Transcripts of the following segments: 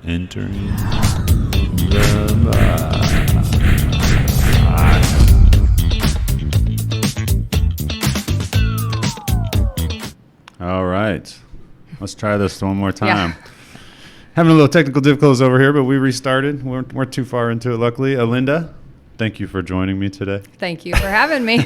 Entering the box. All right. Let's try this one more time. Yeah. Having a little technical difficulties over here, but we restarted. We're too far into it, luckily. Alinda, thank you for joining me today. Thank you for having me.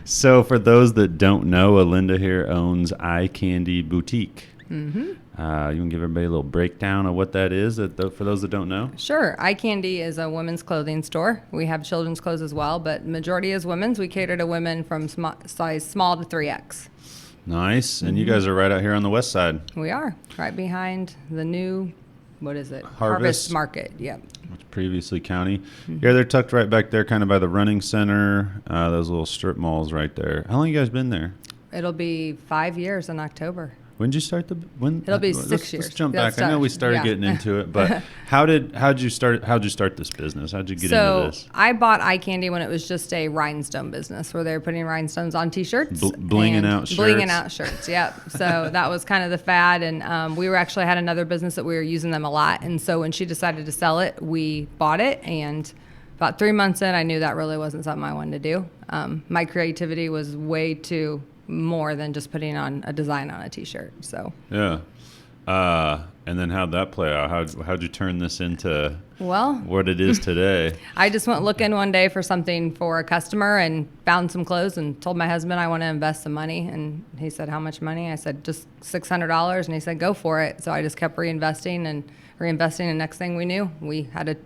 So for those that don't know, Alinda here owns Eye Candy Boutique. Mm-hmm. You can give everybody a little breakdown of what that is for those that don't know? Sure. Eye Candy is a women's clothing store. We have children's clothes as well, but majority is women's. We cater to women from size small to 3X. Nice. And you guys are right out here on the west side. We are. Right behind the new, what is it? Harvest Market. Yep. Which previously county. Mm-hmm. Yeah, they're tucked right back there, kind of by the running center, those little strip malls right there. How long you guys been there? It'll be 5 years in October. When did you start It'll be 6 years. Let's jump back. I know we started getting into it, but how'd you start this business? How'd you get into this? So I bought Eye Candy when it was just a rhinestone business where they were putting rhinestones on T-shirts. Blinging out shirts. Yep. So that was kind of the fad. And we had another business that we were using them a lot. And so when she decided to sell it, we bought it. And about 3 months in, I knew that really wasn't something I wanted to do. My creativity was way too more than just putting on a design on a T-shirt. So yeah. And then how'd that play out? How'd you turn this into what it is today? I just went looking one day for something for a customer and found some clothes and told my husband I want to invest some money. And he said, how much money? I said, just $600. And he said, go for it. So I just kept reinvesting. And next thing we knew, we had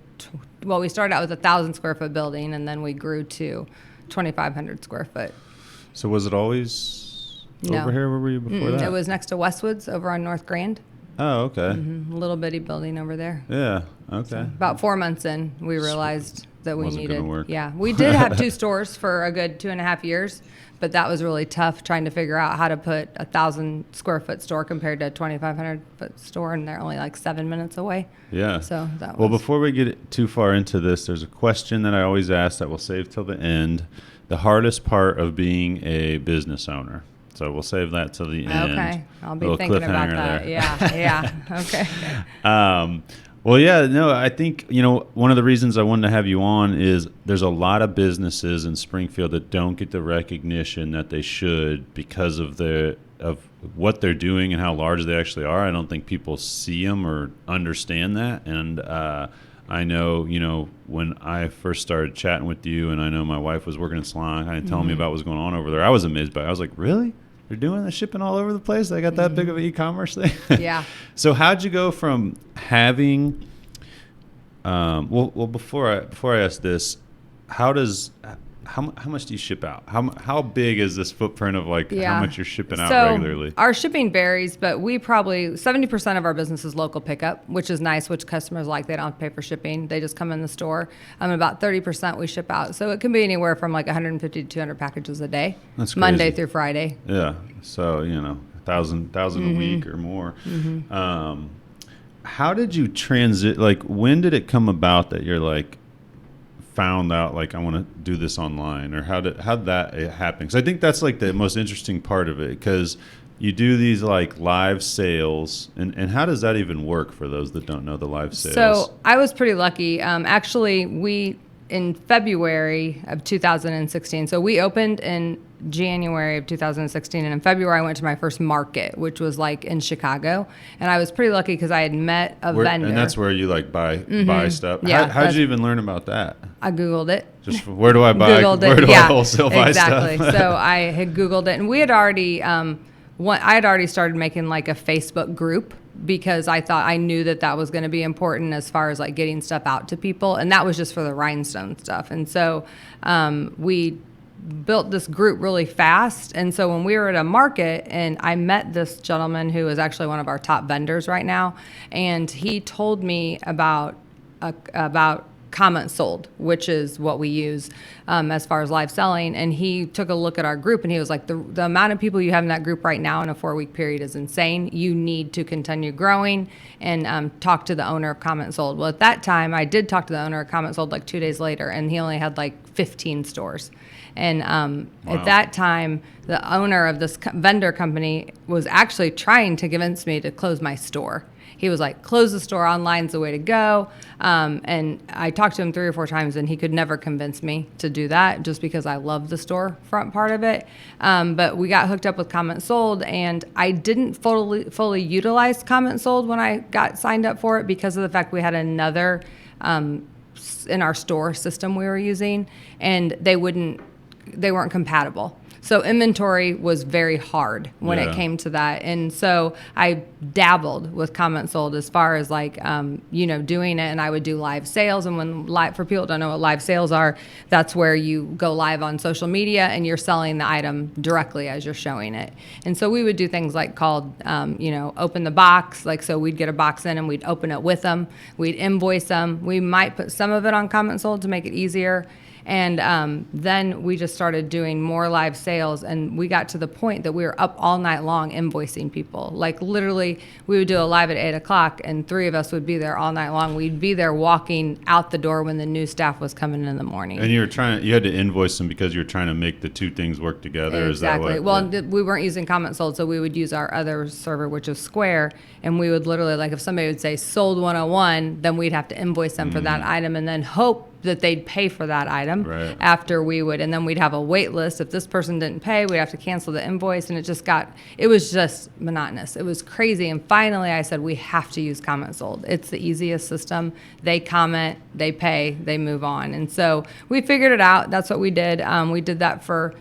we started out with 1,000 square foot building, and then we grew to 2,500 square foot. So was it always over here? Where were you before that? It was next to Westwoods over on North Grand. Oh, okay. Mm-hmm. A little bitty building over there. Yeah, okay. So about 4 months in, we realized that we needed. Gonna work. Yeah, we did have 2 stores for a good 2.5 years, but that was really tough trying to figure out how to put 1,000 square foot store compared to a 2,500 foot store, and they're only like 7 minutes away. Yeah. So that was. Well, before we get too far into this, there's a question that I always ask that we'll save till the end. The hardest part of being a business owner. So we'll save that till the end. Okay. I'll be thinking about that. There. Yeah. Okay. Well, yeah, no, I think, one of the reasons I wanted to have you on is there's a lot of businesses in Springfield that don't get the recognition that they should because of what they're doing and how large they actually are. I don't think people see them or understand that. And I know, when I first started chatting with you, and I know my wife was working in salon, kind of telling me about what's going on over there, I was amazed by it. I was like, really? They're doing the shipping all over the place? They got that big of an e-commerce thing? Yeah. So how'd you go from having, before I ask this, how much do you ship out? How big is this footprint of how much you're shipping out regularly? Our shipping varies, but we probably 70% of our business is local pickup, which is nice, which customers like. They don't have to pay for shipping. They just come in the store. About 30% we ship out. So it can be anywhere from 150 to 200 packages a day. That's crazy. Monday through Friday. Yeah. So, 1,000 a week or more. Mm-hmm. How did you transit? When did it come about that you're found out I want to do this online, or how'd that happen? Because I think that's the most interesting part of it, because you do these live sales, and how does that even work for those that don't know the live sales? So I was pretty lucky. Actually, we in February of 2016. So we opened in January of 2016, and in February I went to my first market, which was in Chicago, and I was pretty lucky because I had met a vendor. And that's where you buy stuff. Yeah, how did you even learn about that? I Googled it. Just where do I buy? Where do I wholesale buy stuff? Exactly. So I had Googled it, and we had already I had already started making a Facebook group, because I knew that was going to be important as far as getting stuff out to people, and that was just for the rhinestone stuff. And so we built this group really fast. And so when we were at a market, and I met this gentleman who is actually one of our top vendors right now, and he told me about comment sold, which is what we use as far as live selling. And he took a look at our group, and he was like, the amount of people you have in that group right now in a 4-week period is insane. You need to continue growing and talk to the owner of comment sold. Well, at that time, I did talk to the owner of comment sold 2 days later, and he only had 15 stores. And at that time, the owner of this vendor company was actually trying to convince me to close my store. he was like, close the store, online's the way to go. And I talked to him 3 or 4 times, and he could never convince me to do that just because I love the storefront part of it. But we got hooked up with Comment Sold, and I didn't fully utilize Comment Sold when I got signed up for it because of the fact we had another in our store system we were using, and they weren't compatible. So inventory was very hard when it came to that. And so I dabbled with Comment Sold as far as like, doing it. And I would do live sales. And for people who don't know what live sales are, that's where you go live on social media and you're selling the item directly as you're showing it. And so we would do things like called, open the box. Like, so we'd get a box in and we'd open it with them. We'd invoice them. We might put some of it on Comment Sold to make it easier. And then we just started doing more live sales, and we got to the point that we were up all night long invoicing people. Like literally, we would do a live at 8 o'clock, and 3 of us would be there all night long. We'd be there walking out the door when the new staff was coming in the morning. And you had to invoice them because you were trying to make the 2 things work together. Exactly. Is that what? We weren't using Comment Sold, so we would use our other server, which is Square, and we would literally, like if somebody would say sold 101, then we'd have to invoice them for that item and then hope that they'd pay for that item after we would, and then we'd have a wait list. If this person didn't pay, we'd have to cancel the invoice, and it was just monotonous. It was crazy, and finally I said, we have to use Comment Sold. It's the easiest system. They comment, they pay, they move on. And so we figured it out. That's what we did. We did that for,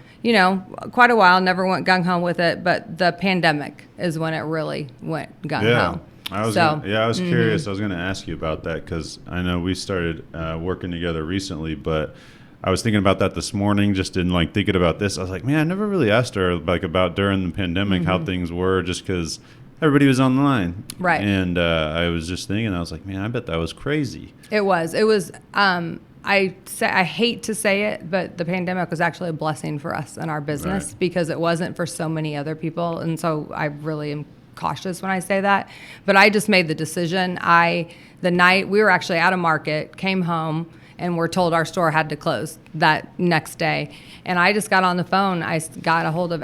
quite a while, never went gung-ho with it, but the pandemic is when it really went gung-ho. Yeah. I was curious. I was going to ask you about that because I know we started working together recently, but I was thinking about that this morning, just in like thinking about this. I was like, man, I never really asked her like about during the pandemic how things were, just because everybody was online. Right. And I was just thinking, I was like, man, I bet that was crazy. It was. I hate to say it, but the pandemic was actually a blessing for us and our business because it wasn't for so many other people. And so I really am cautious when I say that, but I just made the decision. The night we were actually out of market, came home, and were told our store had to close that next day. And I just got on the phone. I got a hold of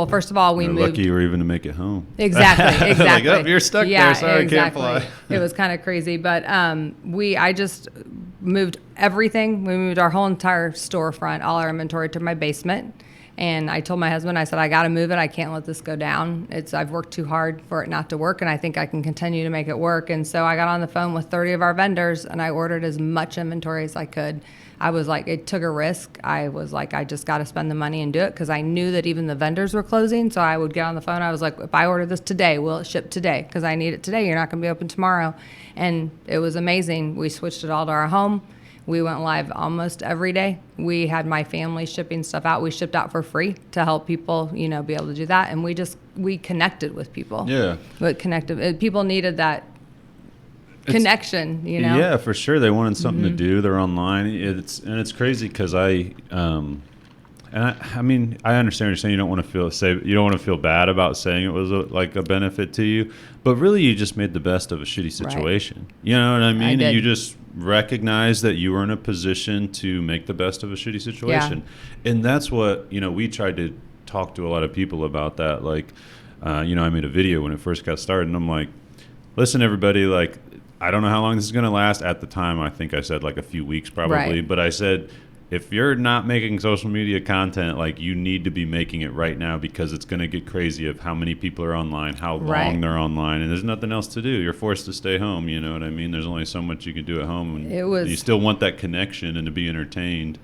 first of all, we moved. Lucky you were even to make it home. Exactly. Like, oh, you're stuck there. Sorry, exactly. I can't fly. It was kind of crazy, but I just moved everything. We moved our whole entire storefront, all our inventory, to my basement. And I told my husband, I said, I got to move it. I can't let this go down. I've worked too hard for it not to work, and I think I can continue to make it work. And so I got on the phone with 30 of our vendors, and I ordered as much inventory as I could. I was like, it took a risk. I was like, I just got to spend the money and do it because I knew that even the vendors were closing. So I would get on the phone. I was like, if I order this today, will it ship today? Because I need it today. You're not going to be open tomorrow. And it was amazing. We switched it all to our home. We went live almost every day. We had my family shipping stuff out. We shipped out for free to help people, be able to do that. And we connected with people. Yeah. But people needed that connection, Yeah, for sure. They wanted something to do. They're online. It's crazy because I mean, I understand what you're saying. You don't want to feel bad about saying it was a benefit to you, but really you just made the best of a shitty situation. Right. You know what I mean? I did. And you just recognize that you were in a position to make the best of a shitty situation. Yeah. And that's what, we tried to talk to a lot of people about that. Like, I made a video when it first got started, and I'm like, listen, everybody, like, I don't know how long this is going to last. At the time, I think I said like a few weeks probably, right. But I said, if you're not making social media content, like, you need to be making it right now because it's going to get crazy of how many people are online, how long they're online, and there's nothing else to do. You're forced to stay home, you know what I mean? There's only so much you can do at home, and you still want that connection and to be entertained.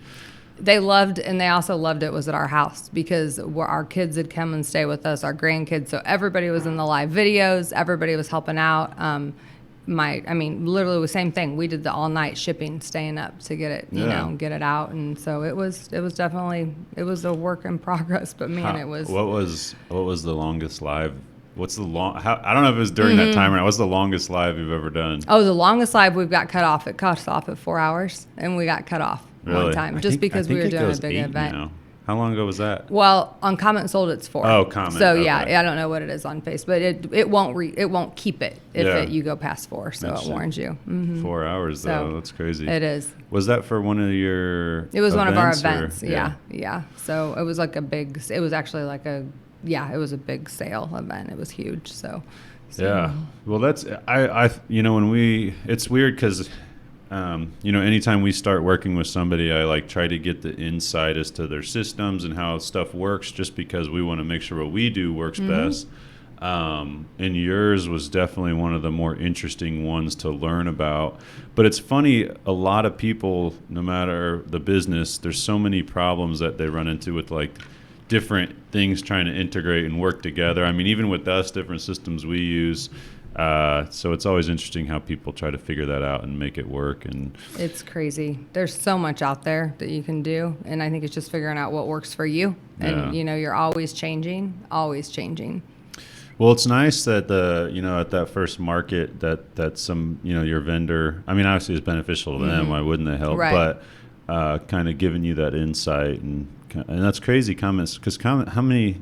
They loved, and they also loved it was at our house because our kids would come and stay with us, our grandkids, so everybody was in the live videos, everybody was helping out. Literally the same thing. We did the all night shipping, staying up to get it, get it out. And so it was definitely, it was a work in progress, but man, it was. What was the longest live? I don't know if it was during that time or not. What's the longest live you've ever done? Oh, the longest live we've got cut off. It cut us off at 4 hours, and we got cut off one time because we were doing a big event. Now. How long ago was that? Well, on Comment Sold, it's 4. Oh, Comment. So okay. yeah, I don't know what it is on Facebook, but it won't keep it if you go past 4. So it warns you. Mm-hmm. 4 hours though, so that's crazy. It is. Was that for one of your? It was one of our events. Or? Yeah. So it was like a big. It was actually like a. Yeah, it was a big sale event. It was huge. So So. Yeah. Well, that's when it's weird because anytime we start working with somebody, I like try to get the insight as to their systems and how stuff works, just because we want to make sure what we do works best. And yours was definitely one of the more interesting ones to learn about. But it's funny, a lot of people, no matter the business, there's so many problems that they run into with like different things trying to integrate and work together. I mean, even with us, different systems we use. So it's always interesting how people try to figure that out and make it work. And it's crazy. There's so much out there that you can do. And I think it's just figuring out what works for you. And, you're always changing, always changing. Well, it's nice that at that first market that some, your vendor, I mean, obviously it's beneficial to them. Why wouldn't they help? Right. But kind of giving you that insight and that's crazy. Comments, because how many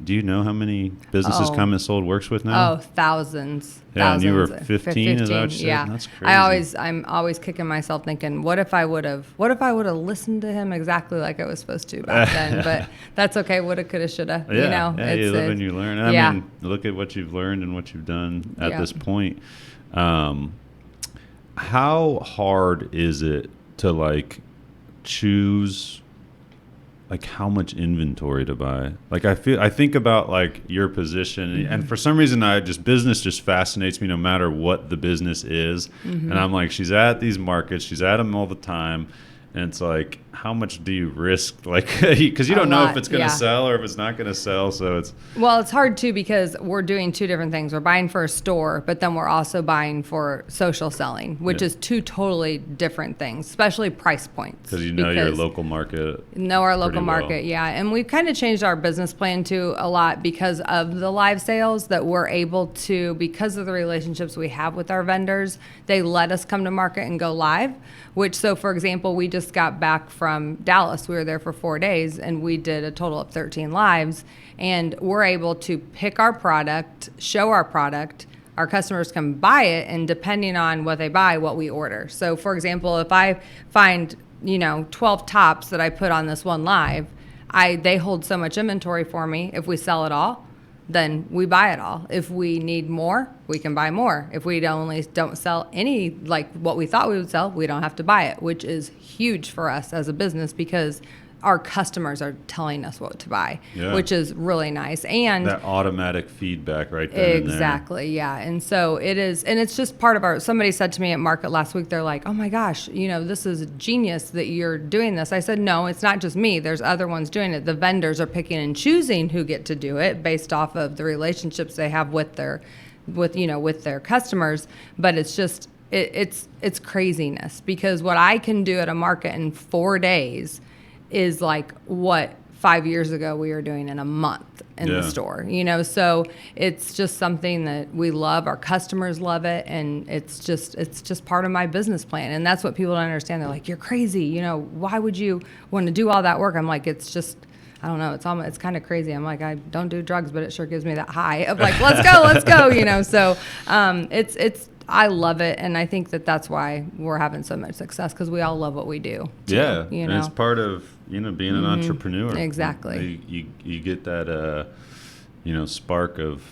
businesses Comments Sold works with now? Oh, thousands. Yeah, thousands. and you were 15, is that what you said? Yeah. That's crazy. I'm always kicking myself thinking, what if I would have listened to him exactly like I was supposed to back then? But that's okay. Woulda, coulda, shoulda. Yeah, you live and you learn. I mean, look at what you've learned and what you've done at this point. How hard is it to like choose like how much inventory to buy? Like I think about like your position, and for some reason business just fascinates me no matter what the business is. And I'm like, she's at these markets, she's at them all the time. And it's like, how much do you risk? Like, because you don't know if it's going to sell or if it's not going to sell. So it's hard too, because we're doing two different things. We're buying for a store, but then we're also buying for social selling, which is two totally different things, especially price points. Because your local market. Know our local market, yeah. And we've kind of changed our business plan too a lot because of the live sales that we're able to, because of the relationships we have with our vendors, they let us come to market and go live. So for example, we just got back from Dallas. We were there for 4 days and we did a total of 13 lives, and we're able to pick our product, show our product, our customers can buy it, and depending on what they buy, what we order. So for example, if I find 12 tops that I put on this one live, they hold so much inventory for me. If we sell it all, then we buy it all. If we need more, we can buy more. If we don't sell any, like what we thought we would sell, we don't have to buy it, which is huge for us as a business because our customers are telling us what to buy, which is really nice. And that automatic feedback right there. Exactly, yeah. And so it is, and it's just part of somebody said to me at market last week, they're like, oh my gosh, this is genius that you're doing this. I said, no, it's not just me. There's other ones doing it. The vendors are picking and choosing who get to do it based off of the relationships they have with their customers. But it's just, it's craziness, because what I can do at a market in 4 days is like what 5 years ago we were doing in a month in the store, so it's just something that we love. Our customers love it. And it's just part of my business plan. And that's what people don't understand. They're like, you're crazy. Why would you want to do all that work? I'm like, it's just, I don't know. It's kind of crazy. I'm like, I don't do drugs, but it sure gives me that high of like, let's go. So, I love it, and I think that's why we're having so much success, because we all love what we do. And it's part of being an entrepreneur. Exactly. You get that spark of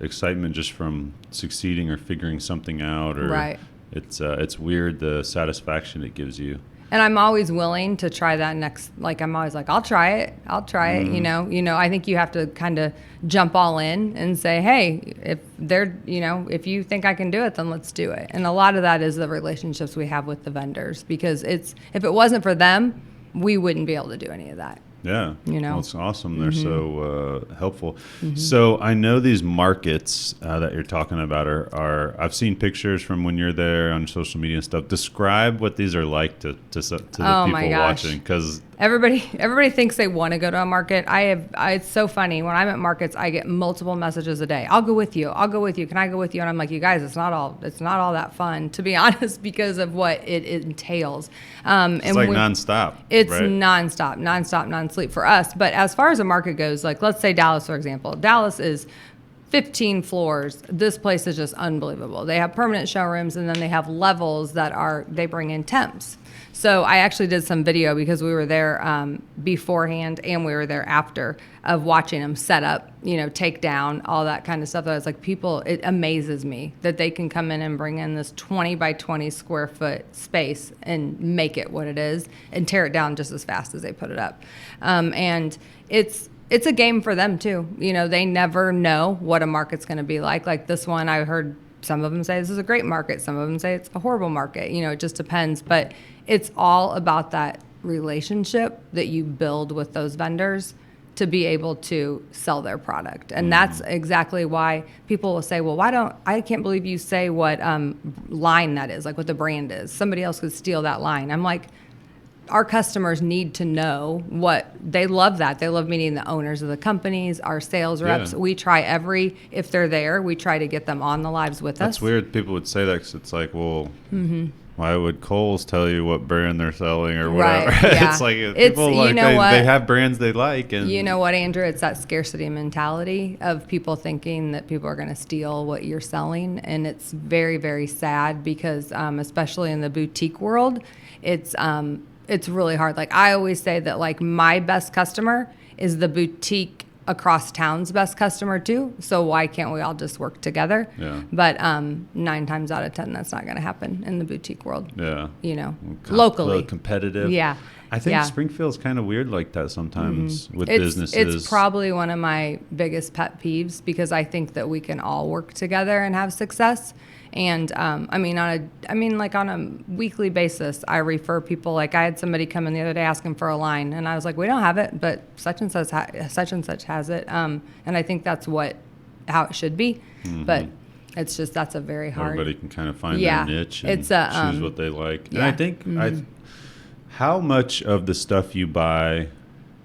excitement just from succeeding or figuring something out, or it's weird the satisfaction it gives you. And I'm always willing to try that next. Like, I'm always like, I'll try it. I think you have to kind of jump all in and say, hey, if you think I can do it, then let's do it. And a lot of that is the relationships we have with the vendors, because if it wasn't for them, we wouldn't be able to do any of that. Yeah. Well, it's awesome. They're so helpful. So I know these markets that you're talking about are I've seen pictures from when you're there on social media and stuff. Describe what these are like to the people watching, because everybody thinks they want to go to a market. It's so funny. When I'm at markets, I get multiple messages a day. I'll go with you. Can I go with you? And I'm like, you guys, it's not all that fun, to be honest, because of what it entails. It's like nonstop. It's nonstop, non-sleep for us. But as far as a market goes, like let's say Dallas, for example. Dallas is 15 floors. This place is just unbelievable. They have permanent showrooms, and then they have levels they bring in temps. So I actually did some video because we were there beforehand and we were there after of watching them set up, take down, all that kind of stuff. I was like, it amazes me that they can come in and bring in this 20 by 20 square foot space and make it what it is and tear it down just as fast as they put it up. And it's a game for them too. They never know what a market's going to be like. Like this one, I heard some of them say this is a great market. Some of them say it's a horrible market. It just depends. But it's all about that relationship that you build with those vendors to be able to sell their product. And that's exactly why people will say, well, I can't believe you say what line that is, like what the brand is. Somebody else could steal that line. I'm like, our customers need to know they love that. They love meeting the owners of the companies, our sales reps. Yeah. We try if they're there, we try to get them on the lives with us. That's weird. People would say that because it's like, well, why would Kohl's tell you what brand they're selling or whatever? Right, yeah. It's like people they have brands they like. And you know what, Andrew? It's that scarcity mentality of people thinking that people are going to steal what you're selling. And it's very, very sad because especially in the boutique world, it's really hard. Like I always say that like my best customer is the boutique across town's best customer too. So why can't we all just work together? Yeah. But 9 times out of 10, that's not going to happen in the boutique world. Yeah. Locally. A little competitive. Yeah. I think Springfield's kind of weird like that sometimes with businesses. It's probably one of my biggest pet peeves because I think that we can all work together and have success. And on a weekly basis, I refer people. Like I had somebody come in the other day asking for a line, and I was like, we don't have it, but such and such has it. And I think that's how it should be. But it's just that's a very hard. Everybody can kind of find their niche and choose what they like. Yeah. And I think how much of the stuff you buy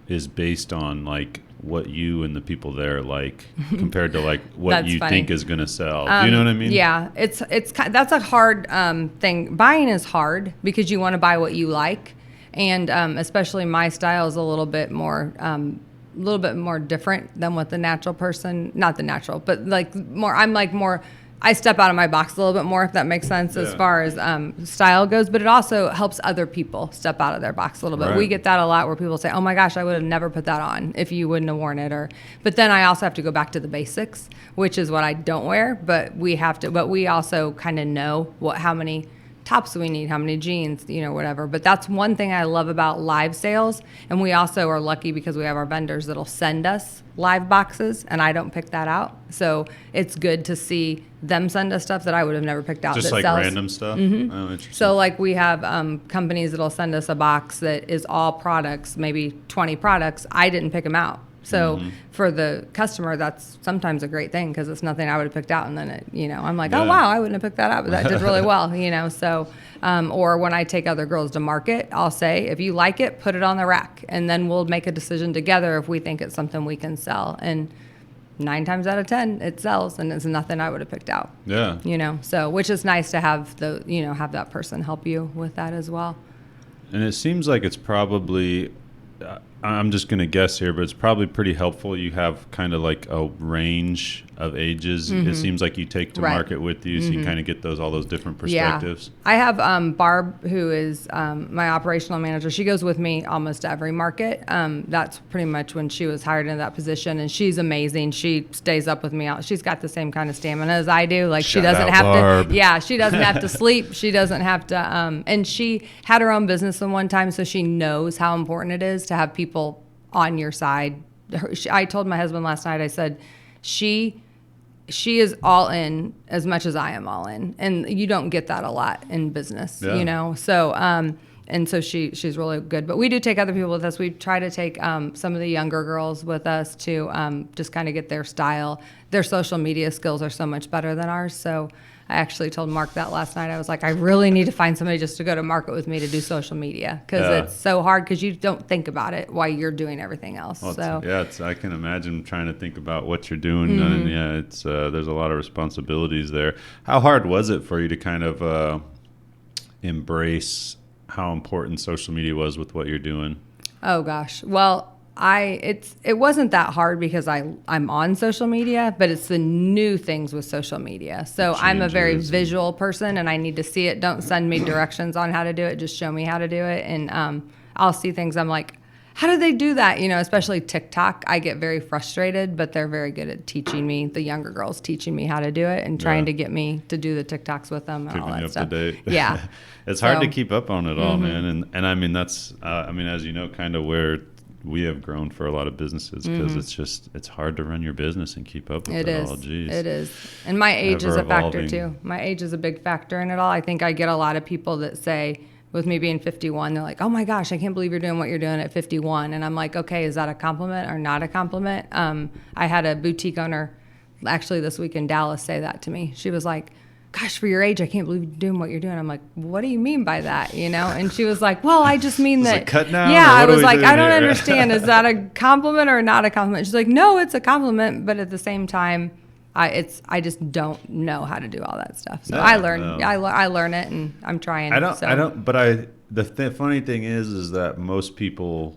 is based on like what you and the people there like compared to like what you think is going to sell. Do you know what I mean? Yeah, that's a hard thing. Buying is hard because you want to buy what you like, and especially my style is a little bit more different than what the natural person. Not the natural, but like more. I'm like more. I step out of my box a little bit more, if that makes sense, as far as style goes. But it also helps other people step out of their box a little bit. Right. We get that a lot where people say, oh, my gosh, I would have never put that on if you wouldn't have worn it. But then I also have to go back to the basics, which is what I don't wear. But we also kind of know how many tops we need, how many jeans, whatever. But that's one thing I love about live sales. And we also are lucky because we have our vendors that'll send us live boxes, and I don't pick that out. So it's good to see them send us stuff that I would have never picked out. Just like sells. Random stuff? Mm-hmm. Oh, interesting. So like we have companies that'll send us a box that is all products, maybe 20 products. I didn't pick them out. So for the customer, that's sometimes a great thing because it's nothing I would have picked out. And then I'm like, oh, wow, I wouldn't have picked that out, but that did really well, So, or when I take other girls to market, I'll say, if you like it, put it on the rack. And then we'll make a decision together if we think it's something we can sell. And 9 times out of 10, it sells, and it's nothing I would have picked out. Yeah. So which is nice to have have that person help you with that as well. And it seems like it's probably I'm just going to guess here, but it's probably pretty helpful. You have kind of like a range of ages. It seems like you take to market with you, so you kind of get all those different perspectives. Yeah. I have Barb, who is my operational manager. She goes with me almost to every market. That's pretty much when she was hired into that position, and she's amazing. She stays up with me. She's got the same kind of stamina as I do. Like she doesn't have Barb. to. Yeah, she doesn't have to sleep. She doesn't have to. And she had her own business in one time, so she knows how important it is to have people on your side. I told my husband last night. I said, she is all in as much as I am all in, and you don't get that a lot in business, So, and so she's really good. But we do take other people with us. We try to take some of the younger girls with us to just kind of get their style. Their social media skills are so much better than ours. So I actually told Mark that last night. I was like, I really need to find somebody just to go to market with me to do social media because it's so hard because you don't think about it while you're doing everything else. Well, I can imagine trying to think about what you're doing. And it's there's a lot of responsibilities there. How hard was it for you to kind of embrace how important social media was with what you're doing? Oh, gosh. Well, it wasn't that hard because I'm on social media, but it's the new things with social media. So I'm a very visual person and I need to see it. Don't send me directions on how to do it. Just show me how to do it. And I'll see things. I'm like, how do they do that? Especially TikTok. I get very frustrated, but they're very good at teaching me, the younger girls teaching me how to do it and trying to get me to do the TikToks with them and Keeping all that you up stuff. to date. Yeah. It's hard to keep up on it all, man. And I mean, that's, as you know, kind of where we have grown for a lot of businesses because it's hard to run your business and keep up with it all. Geez. It is. And my age is a factor Ever-evolving. too. My age is a big factor in it all. I think I get a lot of people that say, with me being 51, they're like, oh my gosh, I can't believe you're doing what you're doing at 51. And I'm like, okay, is that a compliment or not a compliment? I had a boutique owner actually this week in Dallas say that to me. She was like, gosh, for your age, I can't believe you're doing what you're doing. I'm like, what do you mean by that? And she was like, well, I just mean that. Cut down, yeah, I was like, I don't here? understand. Is that a compliment or not a compliment? She's like, no, it's a compliment. But at the same time, I just don't know how to do all that stuff. So I learn it and I'm trying. The funny thing is that most people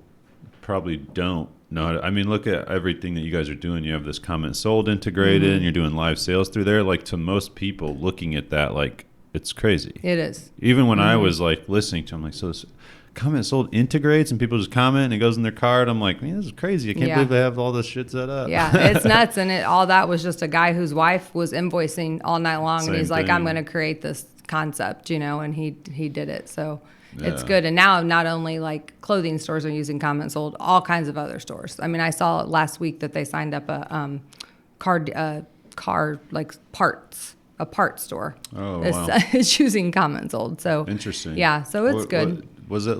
probably don't know how to, look at everything that you guys are doing. You have this comment sold integrated and you're doing live sales through there. Like to most people looking at that, like it's crazy. It is. Even when I was like listening to them, like, so this comment sold integrates and people just comment and it goes in their card. I'm like, man, this is crazy. I can't believe they have all this shit set up. Yeah, it's nuts. And all that was just a guy whose wife was invoicing all night long. And he's like, I'm going to create this concept, and he did it. So it's good. And now not only like clothing stores are using comment sold, all kinds of other stores. I saw last week that they signed up a car like a parts store. Oh, wow. It's using comment sold. So interesting. Yeah, so it's good. Was it,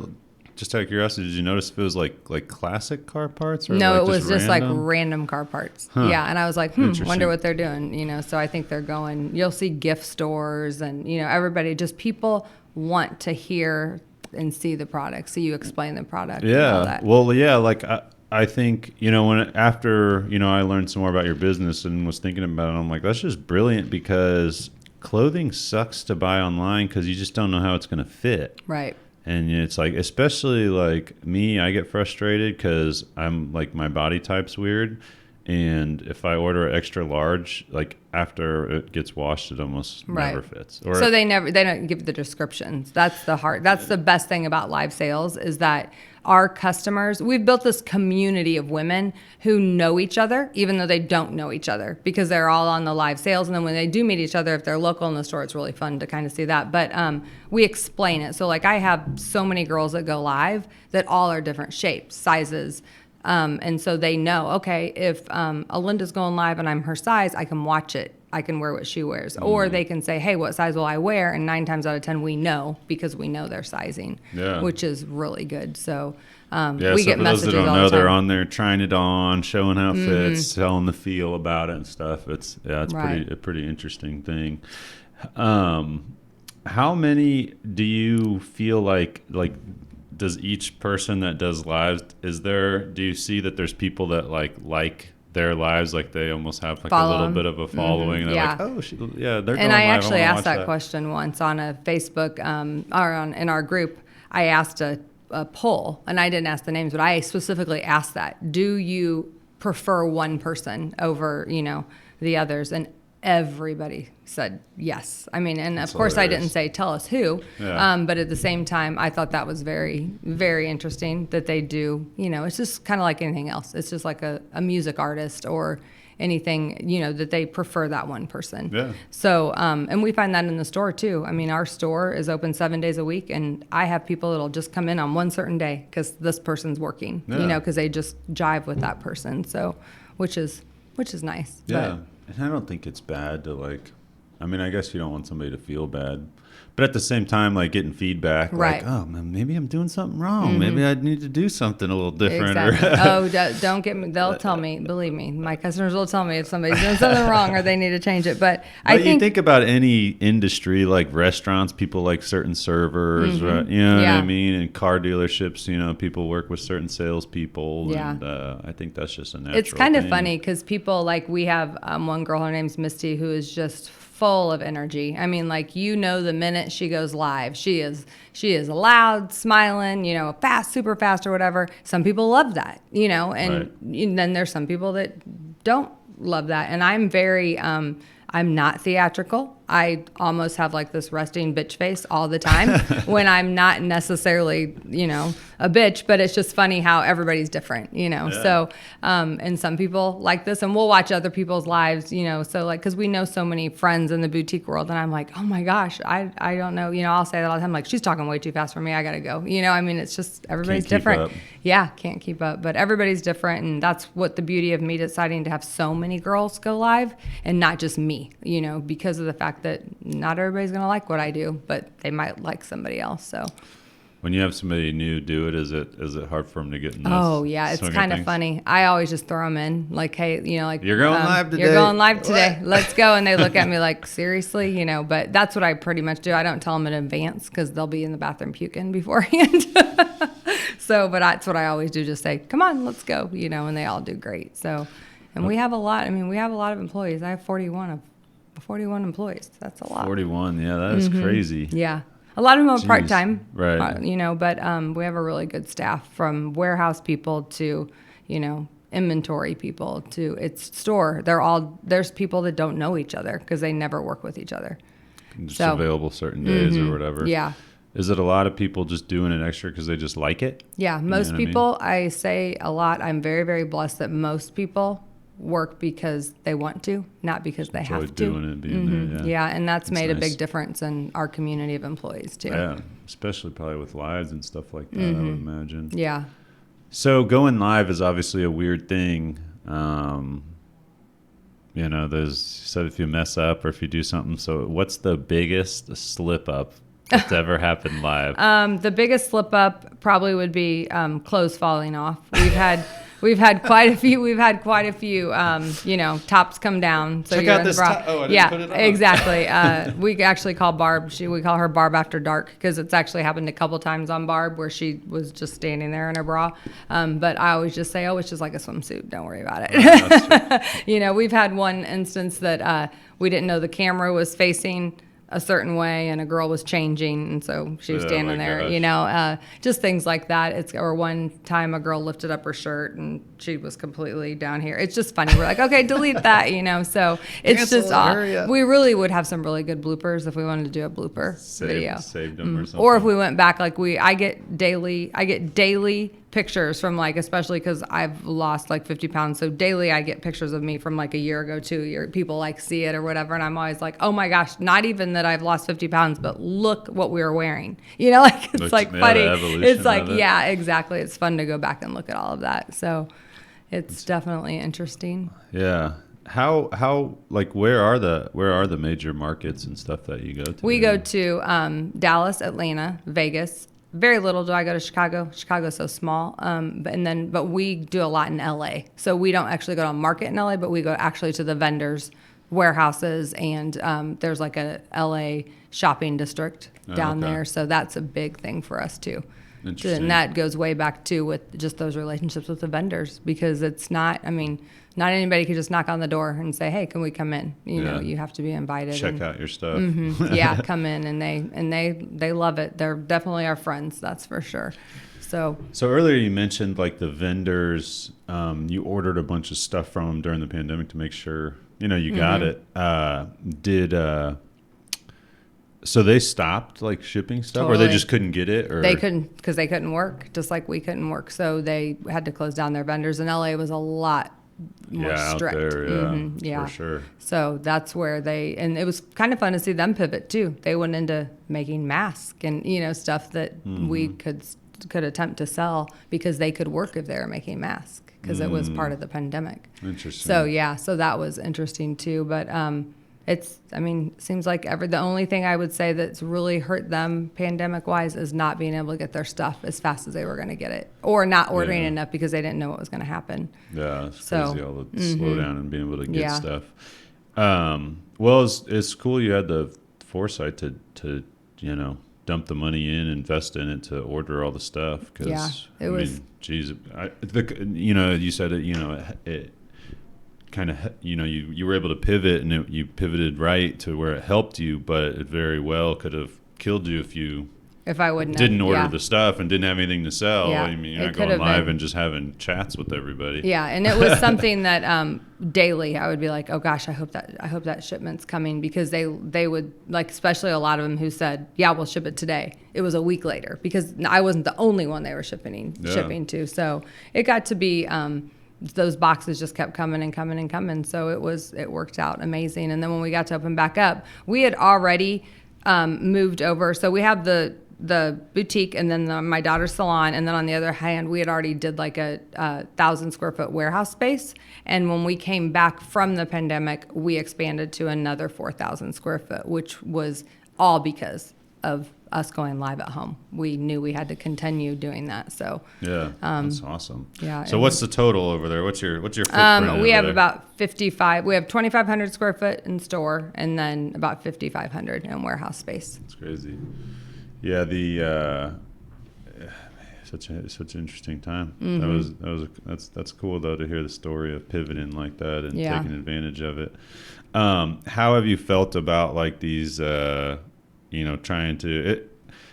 just out of curiosity, did you notice if it was like classic car parts? Or no, like it was just like random? random car parts. Huh. Yeah, and I was like, wonder what they're doing. So I think they're going, you'll see gift stores and, everybody, just people want to hear and see the product. So you explain the product. Yeah. And all that. Well, yeah, like I think, after I learned some more about your business and was thinking about it, I'm like, that's just brilliant because clothing sucks to buy online because you just don't know how it's going to fit. Right. And it's like, especially like me, I get frustrated because I'm like, my body type's weird. And if I order extra large, like after it gets washed, it almost never fits. Or so they don't give the descriptions. That's the best thing about live sales is that our customers, we've built this community of women who know each other, even though they don't know each other because they're all on the live sales. And then when they do meet each other, if they're local in the store, it's really fun to kind of see that. But we explain it. So like I have so many girls that go live that all are different shapes, sizes. And so they know, okay, if Alinda's going live and I'm her size, I can watch it. I can wear what she wears. Or they can say, hey, what size will I wear? And 9 times out of 10, we know because we know their sizing, which is really good. So we get messages all the time. For those that don't know, they're on there trying it on, showing how it fits, telling the feel about it and stuff. It's a pretty interesting thing. How many do you feel like does each person that does lives, do you see that there's people that like their lives, like they almost have like a little bit of a following? They're like, oh, they're going and I live. actually asked that question once on a Facebook in our group. I asked a poll, and I didn't ask the names, but I specifically asked that. Do you prefer one person over, the others? And everybody said yes. And of course I didn't say tell us who, but at the same time I thought that was very, very interesting that they do, it's just kind of like anything else. It's just like a music artist or anything, that they prefer that one person. Yeah. So, and we find that in the store too. Our store is open 7 days a week and I have people that'll just come in on one certain day because this person's working, because they just jive with that person. So, which is nice. Yeah. And I don't think it's bad to I guess you don't want somebody to feel bad. But at the same time, like getting feedback, like, oh, man, maybe I'm doing something wrong. Maybe I need to do something a little different. Exactly. Don't get me. They'll tell me. Believe me, my customers will tell me if somebody's doing something wrong or they need to change it. But I think about any industry, like restaurants, people like certain servers, right? You know what I mean? And car dealerships, people work with certain salespeople. Yeah. And I think that's just a natural It's kind thing. of funny because people we have one girl, her name's Misty, who is just full of energy. I mean, like, you know, the minute she goes live, she is loud, smiling, you know, fast, super fast or whatever. Some people love that, you know, and then there's some people that don't love that. And I'm very, I'm not theatrical. I almost have like this resting bitch face all the time when I'm not necessarily, you know, a bitch, but it's just funny how everybody's different, you know? Yeah. So, and some people like this, and we'll watch other people's lives, you know? So like, cause we know so many friends in the boutique world, and I'm like, oh my gosh, I don't know. You know, I'll say that all the time, like, she's talking way too fast for me. I gotta go. You know, I mean, it's just, everybody's different. Yeah. Can't keep up, but everybody's different. And that's what the beauty of me deciding to have so many girls go live and not just me, you know, because of the fact that not everybody's going to like what I do, but they might like somebody else. So when you have somebody new do it, is it hard for them to get in this? Oh yeah, it's kind of funny. I always just throw them in, like, hey, you know, like, you're going live today. You're going live today. Let's go. And they look at me like, seriously, you know. But that's what I pretty much do. I don't tell them in advance because they'll be in the bathroom puking beforehand. So, but that's what I always do. Just say, come on, let's go, you know. And they all do great. So, and we have a lot. I mean, we have a lot of employees. I have 41 employees. That's a lot. 41, yeah, that is crazy. Yeah. A lot of them are part-time, right? You know, but we have a really good staff, from warehouse people to, you know, inventory people to it's store. There's people that don't know each other because they never work with each other. Just available certain days or whatever. Yeah. Is it a lot of people just doing it extra because they just like it? Yeah, most people, I say a lot. I'm very, very blessed that most people work because they want to, not because they have to. Doing it, being there, yeah, and that's made a big difference in our community of employees too. Yeah, especially probably with lives and stuff like that, I would imagine. Yeah. So going live is obviously a weird thing. You know, you said if you mess up or if you do something. So what's the biggest slip up that's ever happened live? The biggest slip up probably would be clothes falling off. We've had quite a few. You know, tops come down. So check out this top. Oh, I didn't put it on. Exactly. We actually call Barb. We call her Barb After Dark because it's actually happened a couple times on Barb where she was just standing there in her bra. But I always just say, oh, it's just like a swimsuit. Don't worry about it. You know, we've had one instance that we didn't know the camera was facing a certain way and a girl was changing, and so she was standing there, you know, just things like that. Or one time a girl lifted up her shirt and she was completely down here. It's just funny. We're like, okay, delete that, you know. So it's just we really would have some really good bloopers if we wanted to do a blooper video. Saved them or something. Or if we went back, like I get daily pictures from, like, especially because I've lost like 50 pounds. So daily I get pictures of me from like a year ago, 2 years. People like see it or whatever. And I'm always like, oh my gosh, not even that I've lost 50 pounds, but look what we were wearing. You know, like it's like funny. It's like, yeah, exactly. It's fun to go back and look at all of that. So it's definitely interesting. Yeah. How like where are the major markets and stuff that you go to? We go to Dallas, Atlanta, Vegas. Very little do I go to Chicago. Chicago's so small. But we do a lot in LA. So we don't actually go to a market in LA, but we go actually to the vendors' warehouses, and there's like a LA shopping district down there. So that's a big thing for us too. And that goes way back too with just those relationships with the vendors, because it's not, I mean, not anybody can just knock on the door and say, hey, can we come in? You know, you have to be invited. Check out your stuff. Yeah, come in, and they love it. They're definitely our friends, that's for sure. So earlier you mentioned like the vendors, you ordered a bunch of stuff from them during the pandemic to make sure, you know, you got it. So they stopped like shipping stuff, or they just couldn't get it, or they couldn't because they couldn't work, just like we couldn't work. So they had to close down their vendors. And LA was a lot more strict. Out there, yeah, for sure. So that's where and it was kind of fun to see them pivot too. They went into making masks and, you know, stuff that we could attempt to sell because they could work if they were making masks, because it was part of the pandemic. Interesting. So that was interesting too. But seems like the only thing I would say that's really hurt them pandemic wise is not being able to get their stuff as fast as they were going to get it, or not ordering enough because they didn't know what was going to happen. Yeah, it's crazy, all the slowdown and being able to get stuff. Well, it's cool you had the foresight to you know, dump the money in, invest in it, to order all the stuff. Cause, it was. Geez, you know, you said it. You know, it kind of, you were able to pivot, and you pivoted right to where it helped you, but it very well could have killed you if I wouldn't didn't have, order the stuff and didn't have anything to sell. Yeah. I mean, you're It not could going have live been. and just having chats with everybody. Yeah, and it was something that daily I would be like, oh gosh, I hope that shipment's coming, because they would, like, especially a lot of them who said, yeah, we'll ship it today. It was a week later, because I wasn't the only one they were shipping to. So it got to be those boxes just kept coming and coming and coming. So it worked out amazing. And then when we got to open back up, we had already moved over. So we have the boutique, and then my daughter's salon, and then on the other hand, we had already did like a 1,000 square foot warehouse space. And when we came back from the pandemic, we expanded to another 4,000 square foot, which was all because of us going live at home. We knew we had to continue doing that. So yeah, that's awesome. Yeah. So what's the total over there? What's your footprint? We have there? about 55. We have 2,500 square foot in store, and then about 5,500 in warehouse space. That's crazy. Yeah, such an interesting time. Mm-hmm. That's cool though to hear the story of pivoting like that and Yeah. taking advantage of it. How have you felt about like these? Trying to.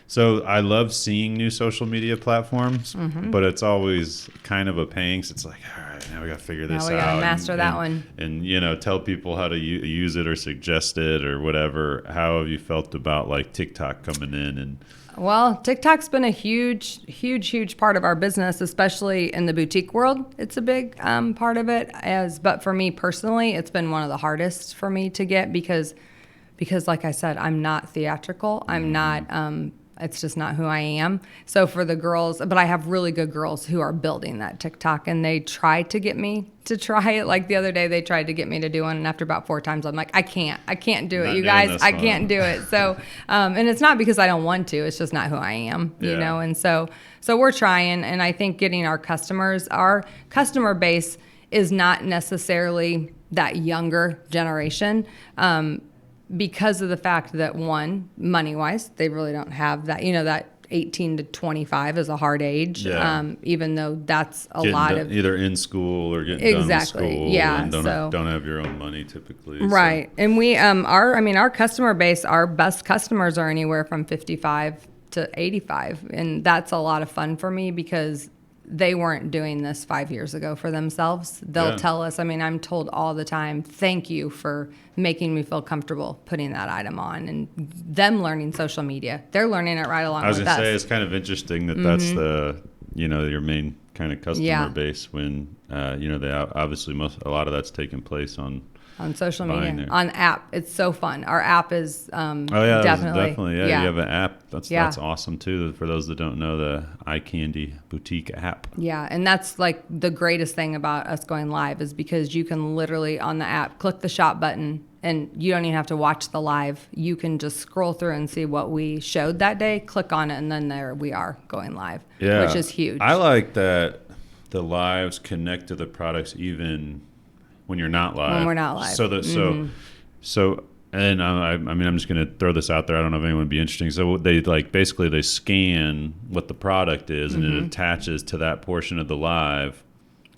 So I love seeing new social media platforms, Mm-hmm. but it's always kind of a pain. 'Cause it's like, all right, now we got to figure this out. Now we got to master that one. And tell people how to use it or suggest it or whatever. How have you felt about like TikTok coming in and? Well, TikTok's been a huge, huge, huge part of our business, especially in the boutique world. It's a big part of it. But for me personally, it's been one of the hardest for me to get because, like I said, I'm not theatrical. I'm not. It's just not who I am. So for the girls, but I have really good girls who are building that TikTok, and they try to get me to try it. Like the other day, they tried to get me to do one, and after about 4 times, I'm like, I can't do it, you guys. I can't do it. So, and it's not because I don't want to. It's just not who I am, you know. And so we're trying, and I think getting our customer base is not necessarily that younger generation. Because of the fact that, one, money-wise, they really don't have that. That 18 to 25 is a hard age, even though that's lot of either in school or getting done with school. Yeah, and don't have your own money typically. Right, so. And we our customer base, our best customers are anywhere from 55 to 85, and that's a lot of fun for me because they weren't doing this 5 years ago for themselves. They'll tell us, I'm told all the time, thank you for making me feel comfortable putting that item on, and them learning social media. They're learning it right along with us. I was going to say, it's kind of interesting that that's the, your main kind of customer base when, they obviously a lot of that's taking place on social media, on app. It's so fun. Our app is definitely. Yeah, you have an app. That's awesome too. For those that don't know, the Eye Candy Boutique app. Yeah, and that's like the greatest thing about us going live is because you can literally on the app click the shop button, and you don't even have to watch the live. You can just scroll through and see what we showed that day, click on it, and then there we are going live, which is huge. I like that the lives connect to the products even when you're not live. When we're not live. So and I'm just going to throw this out there. I don't know if anyone would be interesting. So they basically they scan what the product is, and it attaches to that portion of the live.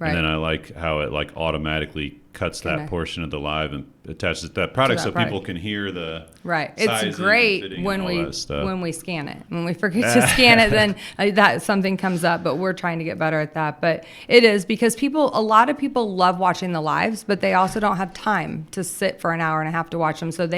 Right. And then I like how it automatically cuts that portion of the live and attaches to that product people can hear the It's great when we scan it. When we forget to scan it, then that something comes up. But we're trying to get better at that. But it is because a lot of people love watching the lives, but they also don't have time to sit for an hour and a half to watch them. So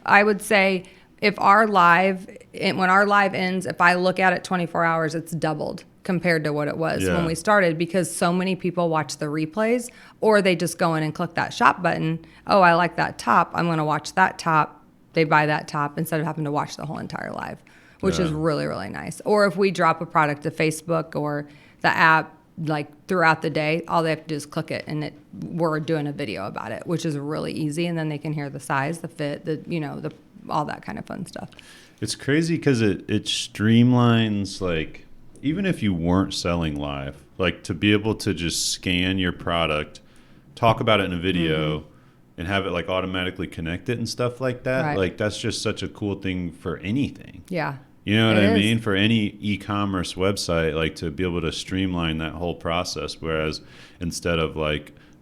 I would say when our live ends, if I look at it 24 hours, it's doubled compared to what it was when we started, because so many people watch the replays, or they just go in and click that shop button. Oh, I like that top. I'm going to watch that top. They buy that top instead of having to watch the whole entire live, which is really, really nice. Or if we drop a product to Facebook or the app, throughout the day, all they have to do is click it, and we're doing a video about it, which is really easy. And then they can hear the size, the fit, all that kind of fun stuff. It's crazy because it streamlines even if you weren't selling live, to be able to just scan your product, talk about it in a video, and have it automatically connect it and stuff like that. Right. That's just such a cool thing for anything. Yeah. You know what I mean? For any e-commerce website, to be able to streamline that whole process. Whereas instead of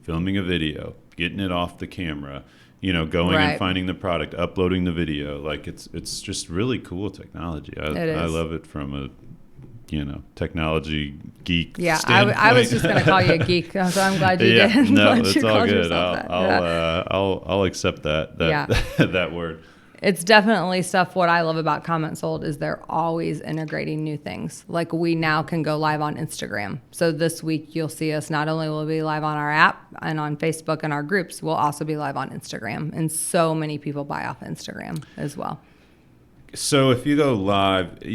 filming a video, getting it off the camera, going Right. and finding the product, uploading the video. Like it's just really cool technology. It is. I love it from a technology geek Yeah, standpoint. I was just going to call you a geek, so I'm glad you did. No, Glad it's you all called good. yourself that. I'll accept that Yeah. that word. It's definitely stuff. What I love about Comment Sold is they're always integrating new things. Like we now can go live on Instagram. So this week you'll see us, not only will we be live on our app and on Facebook and our groups, we'll also be live on Instagram. And so many people buy off Instagram as well. So if you go live, can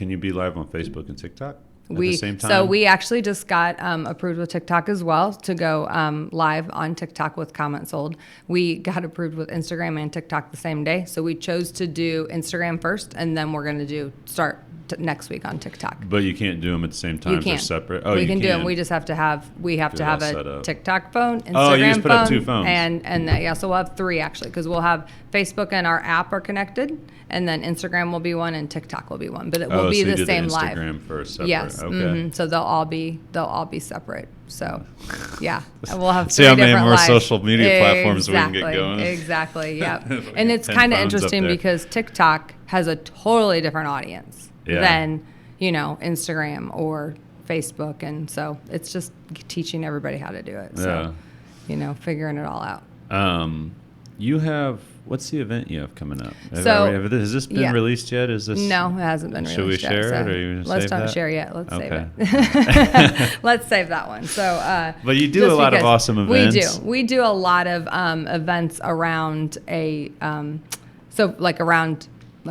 you be live on Facebook and TikTok at the same time? So we actually just got approved with TikTok as well to go live on TikTok with Comment Sold. We got approved with Instagram and TikTok the same day. So we chose to do Instagram first, and then we're going to start next week on TikTok. But you can't do them at the same time. You can't. They're separate. We can do them. We just have to have a TikTok phone, Instagram Oh, you just put phone, up 2 phones. and so we'll have 3 actually, because we'll have Facebook and our app are connected, and then Instagram will be one and TikTok will be one, but it will be so you the did same the live. Instagram first, separate. Yes. Okay. Mm-hmm. So they'll all be separate. So, yeah, and we'll have See 3 how many different more lives. social media platforms we can get going. Exactly. Yeah. Like And it's 10 kind of phones up interesting there. because TikTok has a totally different audience Yeah. than Instagram or Facebook, and so it's just teaching everybody how to do it. So, figuring it all out. What's the event you have coming up? Has this been yeah. released yet? Is this? No, it hasn't been released Should we yet. share it, So or you gonna let's save don't that? share yet. Let's save Okay. it. Let's save that one. So, But you do just a lot of because awesome events. We do a lot of events around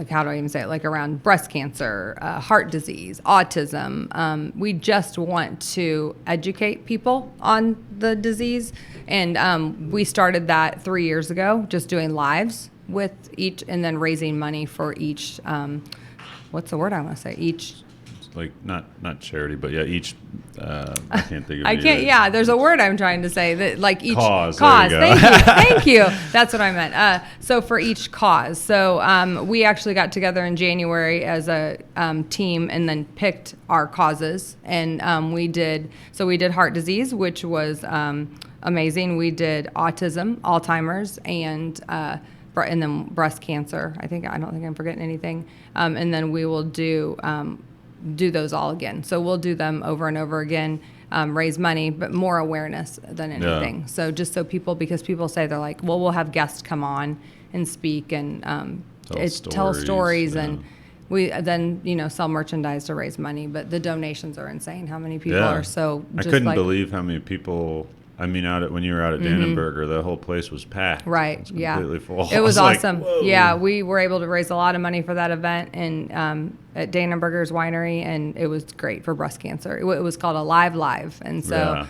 how do I even say it? Like around breast cancer, heart disease, autism. We just want to educate people on the disease. And we started that 3 years ago, just doing lives with each, and then raising money for each, what's the word I want to say? Each. Like not charity, but yeah, each. I can't think of. I it can't. either. Yeah, there's a word I'm trying to say that like each Cause. There you go. Thank you. That's what I meant. So for each cause. So we actually got together in January as a team and then picked our causes, and we did heart disease, which was amazing. We did autism, Alzheimer's, and then breast cancer. I don't think I'm forgetting anything. And then we will do those all again. So we'll do them over and over again, raise money, but more awareness than anything. Yeah. So just so because people say, they're like, well, we'll have guests come on and speak and tell stories yeah. and we then, sell merchandise to raise money. But the donations are insane. How many people are so I just couldn't believe how many people. I mean, when you were out at Dannenberger, the whole place was packed. Right. It was Yeah. completely full. It was like, awesome. whoa. Yeah, we were able to raise a lot of money for that event and at Dannenberger's Winery, and it was great for breast cancer. It was called a live, and so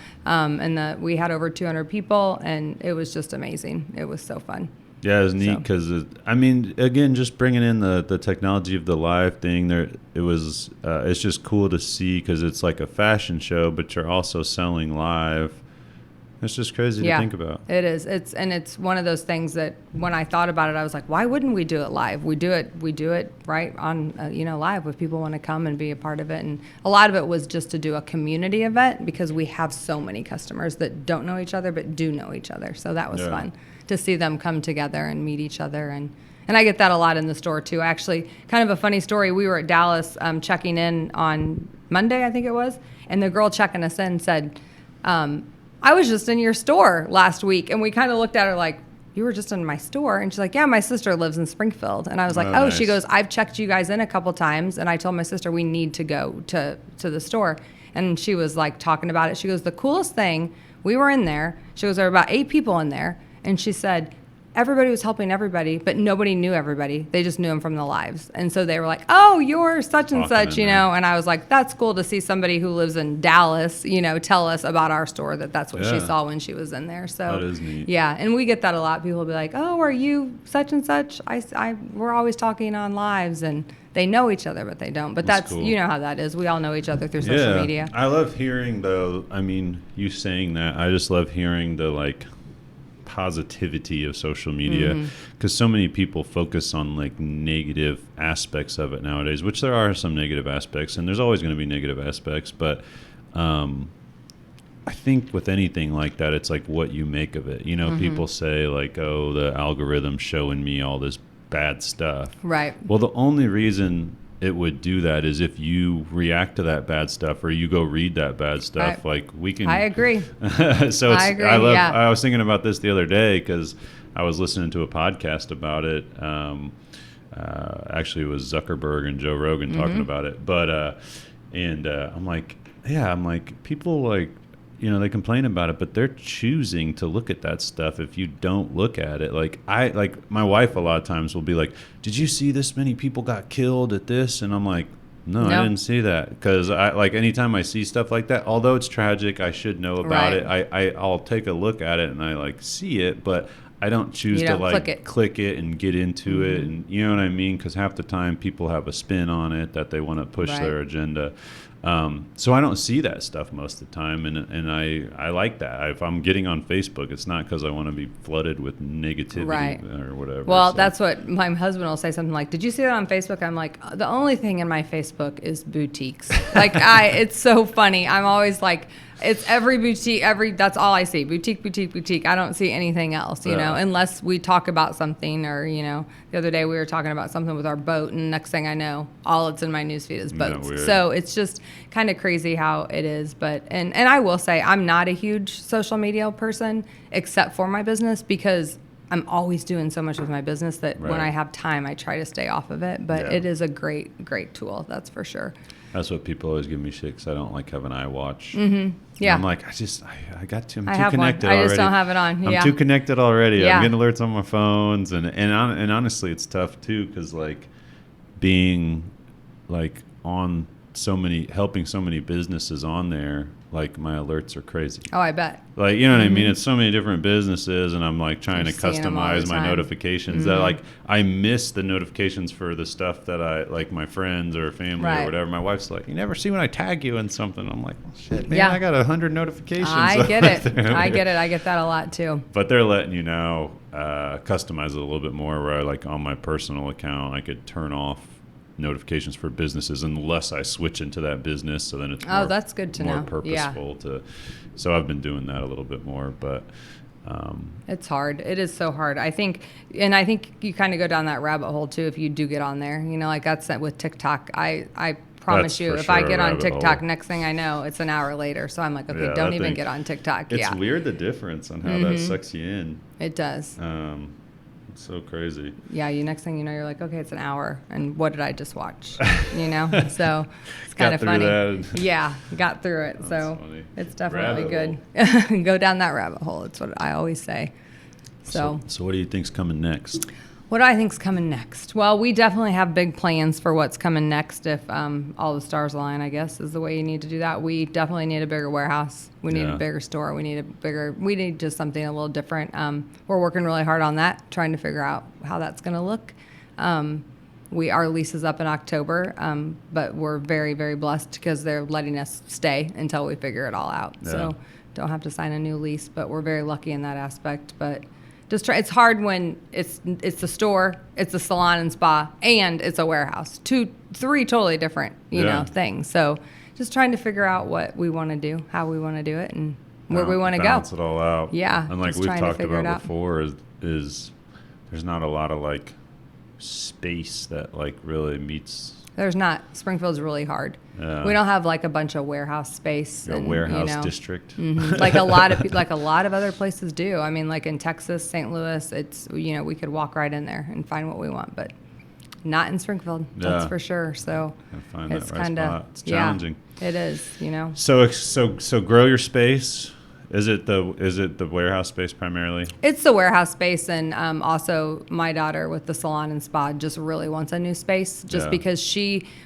we had over 200 people, and it was just amazing. It was so fun. Yeah, it was neat because again, just bringing in the technology of the live thing there, it's just cool to see because it's like a fashion show, but you're also selling live. It's just crazy to think about. It is. It's one of those things that when I thought about it, I was like, why wouldn't we do it live? We do it right on, live if people want to come and be a part of it. And a lot of it was just to do a community event because we have so many customers that don't know each other but do know each other. So that was fun to see them come together and meet each other. And I get that a lot in the store too. Actually, kind of a funny story. We were at Dallas checking in on Monday, I think it was, and the girl checking us in said, I was just in your store last week. And we kind of looked at her like, you were just in my store? And she's like, yeah, my sister lives in Springfield. And I was like, nice. She goes, I've checked you guys in a couple times. And I told my sister we need to go to the store. And she was like talking about it. She goes, the coolest thing, we were in there. She goes, there were about 8 people in there. And she said, everybody was helping everybody, but nobody knew everybody. They just knew them from the lives. And so they were like, oh, you're such and such, And I was like, that's cool to see somebody who lives in Dallas, tell us about our store, that's what she saw when she was in there. So that is neat. Yeah, and we get that a lot. People will be like, oh, are you such and such? We're always talking on lives, and they know each other, but they don't. But that's cool. You know how that is. We all know each other through social media. I love hearing, though, you saying that. I just love hearing the, positivity of social media because so many people focus on negative aspects of it nowadays, which there are some negative aspects and there's always going to be negative aspects, but I I think with anything like that, it's like what you make of it. You know, people say like, oh, the algorithm's showing me all this bad stuff. Right. Well, the only reason it would do that is if you react to that bad stuff or you go read that bad stuff. Like we can. I agree. So I agree. I was thinking about this the other day because I was listening to a podcast about it. Actually, it was Zuckerberg and Joe Rogan talking about it. But I'm like, people like, you know, they complain about it, but they're choosing to look at that stuff if you don't look at it. Like my wife a lot of times will be like, did you see this many people got killed at this? And I'm like, no, I didn't see that. Because I like anytime I see stuff like that, although it's tragic, I should know about it. I'll take a look at it and I like see it, but I don't choose to like click it and get into it. And you know what I mean? Because half the time people have a spin on it that they want to push their agenda. So I don't see that stuff most of the time, and I like that. If I'm getting on Facebook, it's not because I want to be flooded with negativity or whatever. Well, that's what my husband will say, something like, did you see that on Facebook? I'm like, the only thing in my Facebook is boutiques. Like it's so funny. I'm always like, it's every boutique, that's all I see. Boutique, boutique, boutique. I don't see anything else, you know, unless we talk about something or, you know, the other day we were talking about something with our boat and next thing I know, all it's in my newsfeed is boats. So it's just kind of crazy how it is. But, and I will say I'm not a huge social media person except for my business because I'm always doing so much with my business that when I have time, I try to stay off of it. But it is a great, great tool. That's for sure. That's what people always give me shit because I don't like having iWatch. Yeah. I'm like, I'm too connected already. I just don't have it on. I'm too connected already. I'm getting alerts on my phones. And honestly, it's tough too because like being like on helping so many businesses on there, like my alerts are crazy. Oh, I bet. Like, you know what I mean? It's so many different businesses and I'm like trying to customize my notifications that like I miss the notifications for the stuff that I like my friends or family or whatever. My wife's like, you never see when I tag you in something. I'm like, well, shit, man, I got 100 notifications. I get it. I get it. I get that a lot too. But they're letting you know, customize it a little bit more where like on my personal account, I could turn off notifications for businesses unless I switch into that business, so then it's that's good to know. Purposeful so I've been doing that a little bit more, but it's hard. It is so hard. I think you kind of go down that rabbit hole too if you do get on there. You know, like that's with TikTok. I promise you, if I get on TikTok, next thing I know, it's an hour later. So I'm like, okay, don't even get on TikTok. It's weird the difference on how that sucks you in. It does. It's so crazy. Yeah, next thing you know, you're like, okay, it's an hour, and what did I just watch? You know, so it's kind of funny. Yeah, got through it. So funny. It's definitely good. Go down that rabbit hole. It's what I always say. So what do you think's coming next? What do I think's coming next? Well, we definitely have big plans for what's coming next if all the stars align, I guess, is the way you need to do that. We definitely need a bigger warehouse. We need a bigger store. We need just something a little different. We're working really hard on that, trying to figure out how that's going to look. Our lease is up in October, but we're very, very blessed because they're letting us stay until we figure it all out. Yeah. So don't have to sign a new lease, but we're very lucky in that aspect. But it's hard when it's the store, it's a salon and spa, and it's a warehouse. 3 totally different, you know, things. So just trying to figure out what we want to do, how we want to do it, and where we want to go. Balance it all out. Yeah. And like we've talked about before, is there's not a lot of like space that like really meets. There's not. Springfield's really hard. Yeah. We don't have like a bunch of warehouse space. A warehouse district. Like a lot of other places do. I mean, like in Texas, St. Louis, it's, you know, we could walk right in there and find what we want, but not in Springfield. That's for sure. So it's kind of challenging. It is, you know. So grow your space. Is it the warehouse space primarily? It's the warehouse space, and also my daughter with the salon and spa just really wants a new space. Because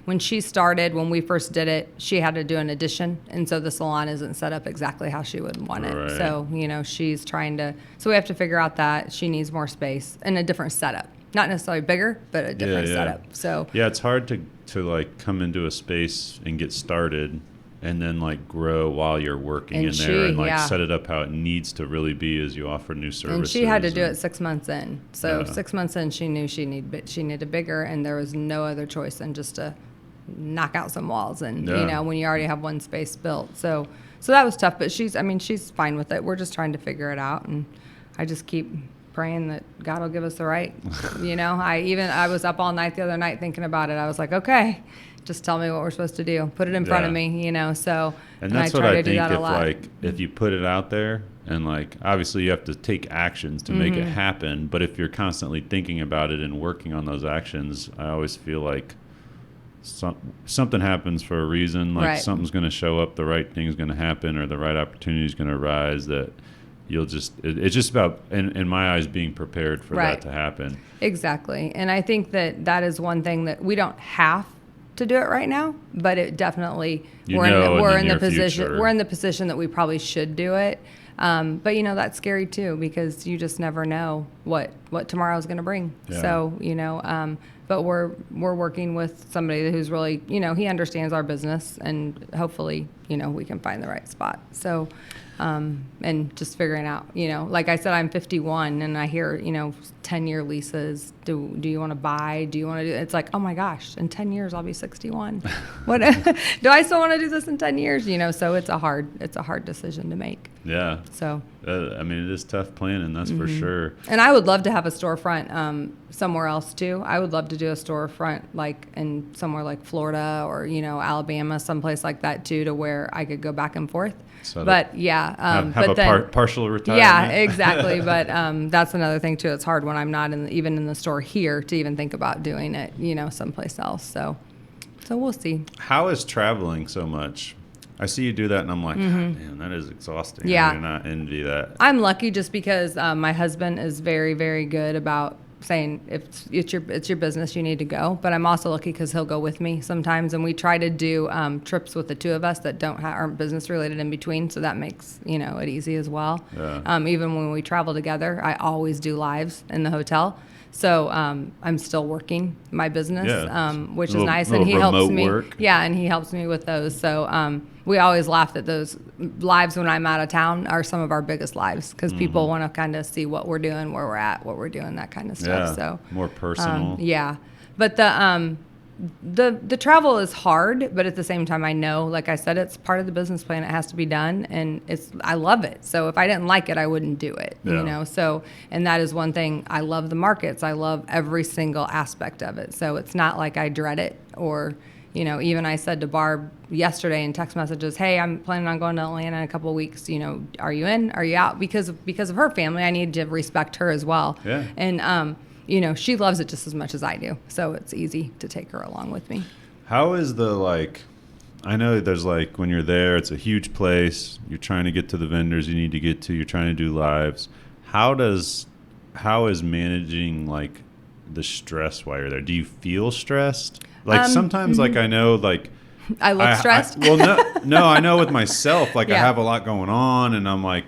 when we first did it, she had to do an addition, and so the salon isn't set up exactly how she would want it. Right. So you know she's trying to. So we have to figure out that she needs more space and a different setup. Not necessarily bigger, but a different setup. So it's hard to like come into a space and get started and then like grow while you're working in there and like set it up how it needs to really be as you offer new services. And she had to do it 6 months in. So 6 months in, she knew she needed bigger, and there was no other choice than just to knock out some walls and you know, when you already have one space built. So So that was tough, but she's fine with it. We're just trying to figure it out, and I just keep praying that God will give us the right. I was up all night the other night thinking about it. I was like, okay, just tell me what we're supposed to do. Put it in front of me, so. And that's what I think if you put it out there, and like obviously you have to take actions to make it happen, but if you're constantly thinking about it and working on those actions, I always feel like something happens for a reason. Like something's going to show up, the right thing's going to happen, or the right opportunity is going to arise. That it's just about, in my eyes, being prepared for that to happen. Exactly. And I think that is one thing that we don't have to do it right now, but it definitely we're in the position that we probably should do it. But that's scary too, because you just never know what tomorrow's going to bring. Yeah. So but we're working with somebody who's really he understands our business, and hopefully we can find the right spot. So and just figuring out like I said, I'm 51 and I hear 10-year leases. Do you want to buy? Do you want to do? It's like, oh my gosh, in 10 years I'll be 61. What do I still want to do this in 10 years? So it's a hard decision to make. Yeah. So it is tough planning, that's for sure. And I would love to have a storefront somewhere else too. I would love to do a storefront like in somewhere like Florida or Alabama, someplace like that too, to where I could go back and forth. So but yeah, have partial retirement. Yeah, exactly. But that's another thing too. It's hard when I'm not even in the store here to even think about doing it, someplace else. So we'll see. How is traveling so much? I see you do that, and I'm like, man, that is exhausting. Yeah. I do not envy that. I'm lucky just because my husband is very, very good about saying if it's your business, you need to go. But I'm also lucky because he'll go with me sometimes, and we try to do trips with the two of us that aren't business related in between, so that makes it easy as well. Yeah. Even when we travel together, I always do lives in the hotel. So I'm still working my business, which is nice, and he helps me. Work. Yeah, and he helps me with those. So we always laugh that those lives when I'm out of town are some of our biggest lives, because people want to kind of see what we're doing, where we're at, what we're doing, that kind of stuff. Yeah, so more personal. Yeah, but the travel is hard, but at the same time, I know, like I said, it's part of the business plan. It has to be done, and I love it. So if I didn't like it, I wouldn't do it. Yeah. So, and that is one thing. I love the markets. I love every single aspect of it. So it's not like I dread it, or even I said to Barb yesterday in text messages, hey, I'm planning on going to Atlanta in a couple of weeks. Are you in? Are you out? Because of her family, I need to respect her as well. Yeah. And she loves it just as much as I do. So it's easy to take her along with me. How is I know there's when you're there, it's a huge place. You're trying to get to the vendors you need to get to. You're trying to do lives. How is managing the stress while you're there? Do you feel stressed? Sometimes I know I look stressed. No, I know with myself, I Yeah. have a lot going on, and I'm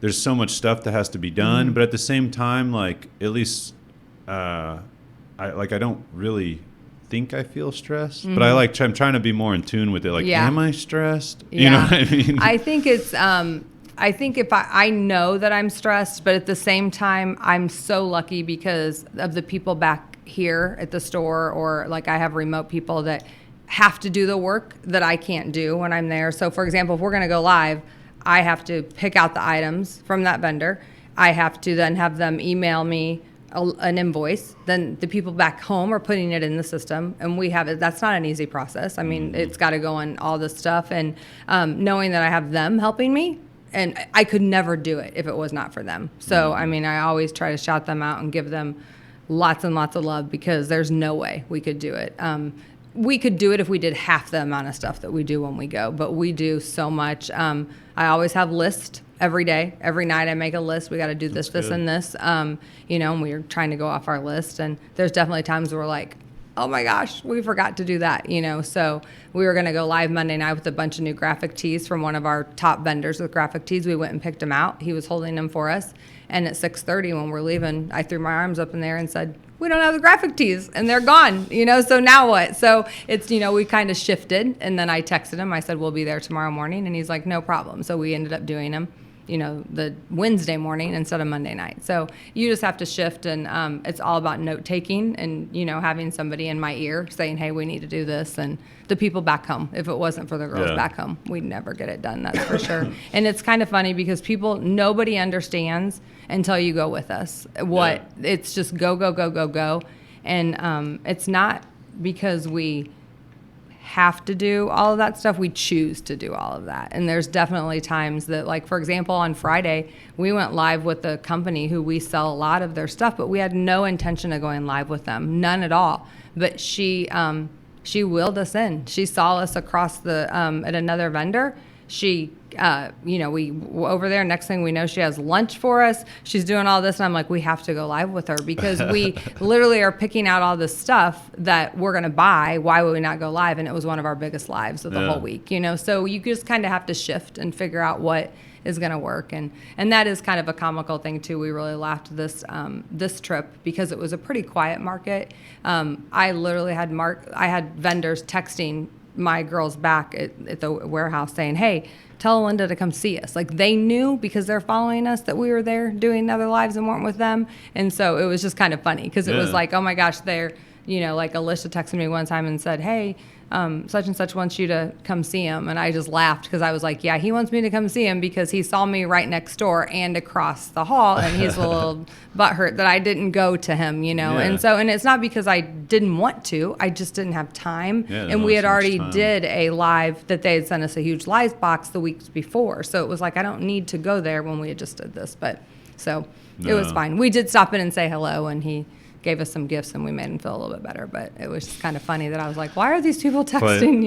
there's so much stuff that has to be done. But at the same time, at least I don't really think I feel stressed, but I'm trying to be more in tune with it. Am I stressed? Yeah. You know what I mean? I think it's, I think if I know that I'm stressed, but at the same time, I'm so lucky because of the people back here at the store, or I have remote people that have to do the work that I can't do when I'm there. So for example, if we're going to go live, I have to pick out the items from that vendor. I have to then have them email me an invoice. Then the people back home are putting it in the system, and we have it. That's not an easy process. I mean, it's got to go in all this stuff, and knowing that I have them helping me, and I could never do it if it was not for them. So I mean, I always try to shout them out and give them lots and lots of love, because there's no way we could do it. We could do it if we did half the amount of stuff that we do when we go, but we do so much. I always have lists every day. Every night I make a list. We got to do this, this, and this. And we're trying to go off our list. And there's definitely times where we're like, oh my gosh, we forgot to do that. So we were going to go live Monday night with a bunch of new graphic tees from one of our top vendors with graphic tees. We went and picked them out. He was holding them for us. And at 6:30 when we're leaving, I threw my arms up in there and said, we don't have the graphic tees, and they're gone, so now what? So it's, we kind of shifted, and then I texted him. I said, we'll be there tomorrow morning, and he's like, no problem. So we ended up doing them. the Wednesday morning instead of Monday night. So you just have to shift, and it's all about note taking and, having somebody in my ear saying, hey, we need to do this. And the people back home, if it wasn't for the girls back home, we'd never get it done. That's for sure. And it's kind of funny because nobody understands until you go with us. It's just go, go, go, go, go. And it's not because we have to do all of that stuff. We choose to do all of that. And there's definitely times that, like, for example, on Friday, we went live with a company who we sell a lot of their stuff, but we had no intention of going live with them, none at all. But she wheeled us in. She saw us across at another vendor. She, we were over there. Next thing we know, she has lunch for us. She's doing all this. And I'm like, we have to go live with her because we literally are picking out all this stuff that we're going to buy. Why would we not go live? And it was one of our biggest lives of the whole week, So you just kind of have to shift and figure out what is going to work. And that is kind of a comical thing too. We really laughed this trip because it was a pretty quiet market. I literally had vendors texting my girls back at the warehouse saying, hey, tell Alinda to come see us. Like, they knew because they're following us that we were there doing other lives and weren't with them. And so it was just kind of funny because it was like, oh my gosh, they're, like Alicia texted me one time and said, hey, such and such wants you to come see him. And I just laughed because I was like, yeah, he wants me to come see him because he saw me right next door and across the hall. And he's a little butthurt that I didn't go to him, And it's not because I didn't want to, I just didn't have time. And we had already did a live that they had sent us a huge live box the weeks before. So it was like, I don't need to go there when we had just did this. But so it was fine. We did stop in and say hello, and he gave us some gifts and we made him feel a little bit better. But it was just kind of funny that I was like, why are these people texting?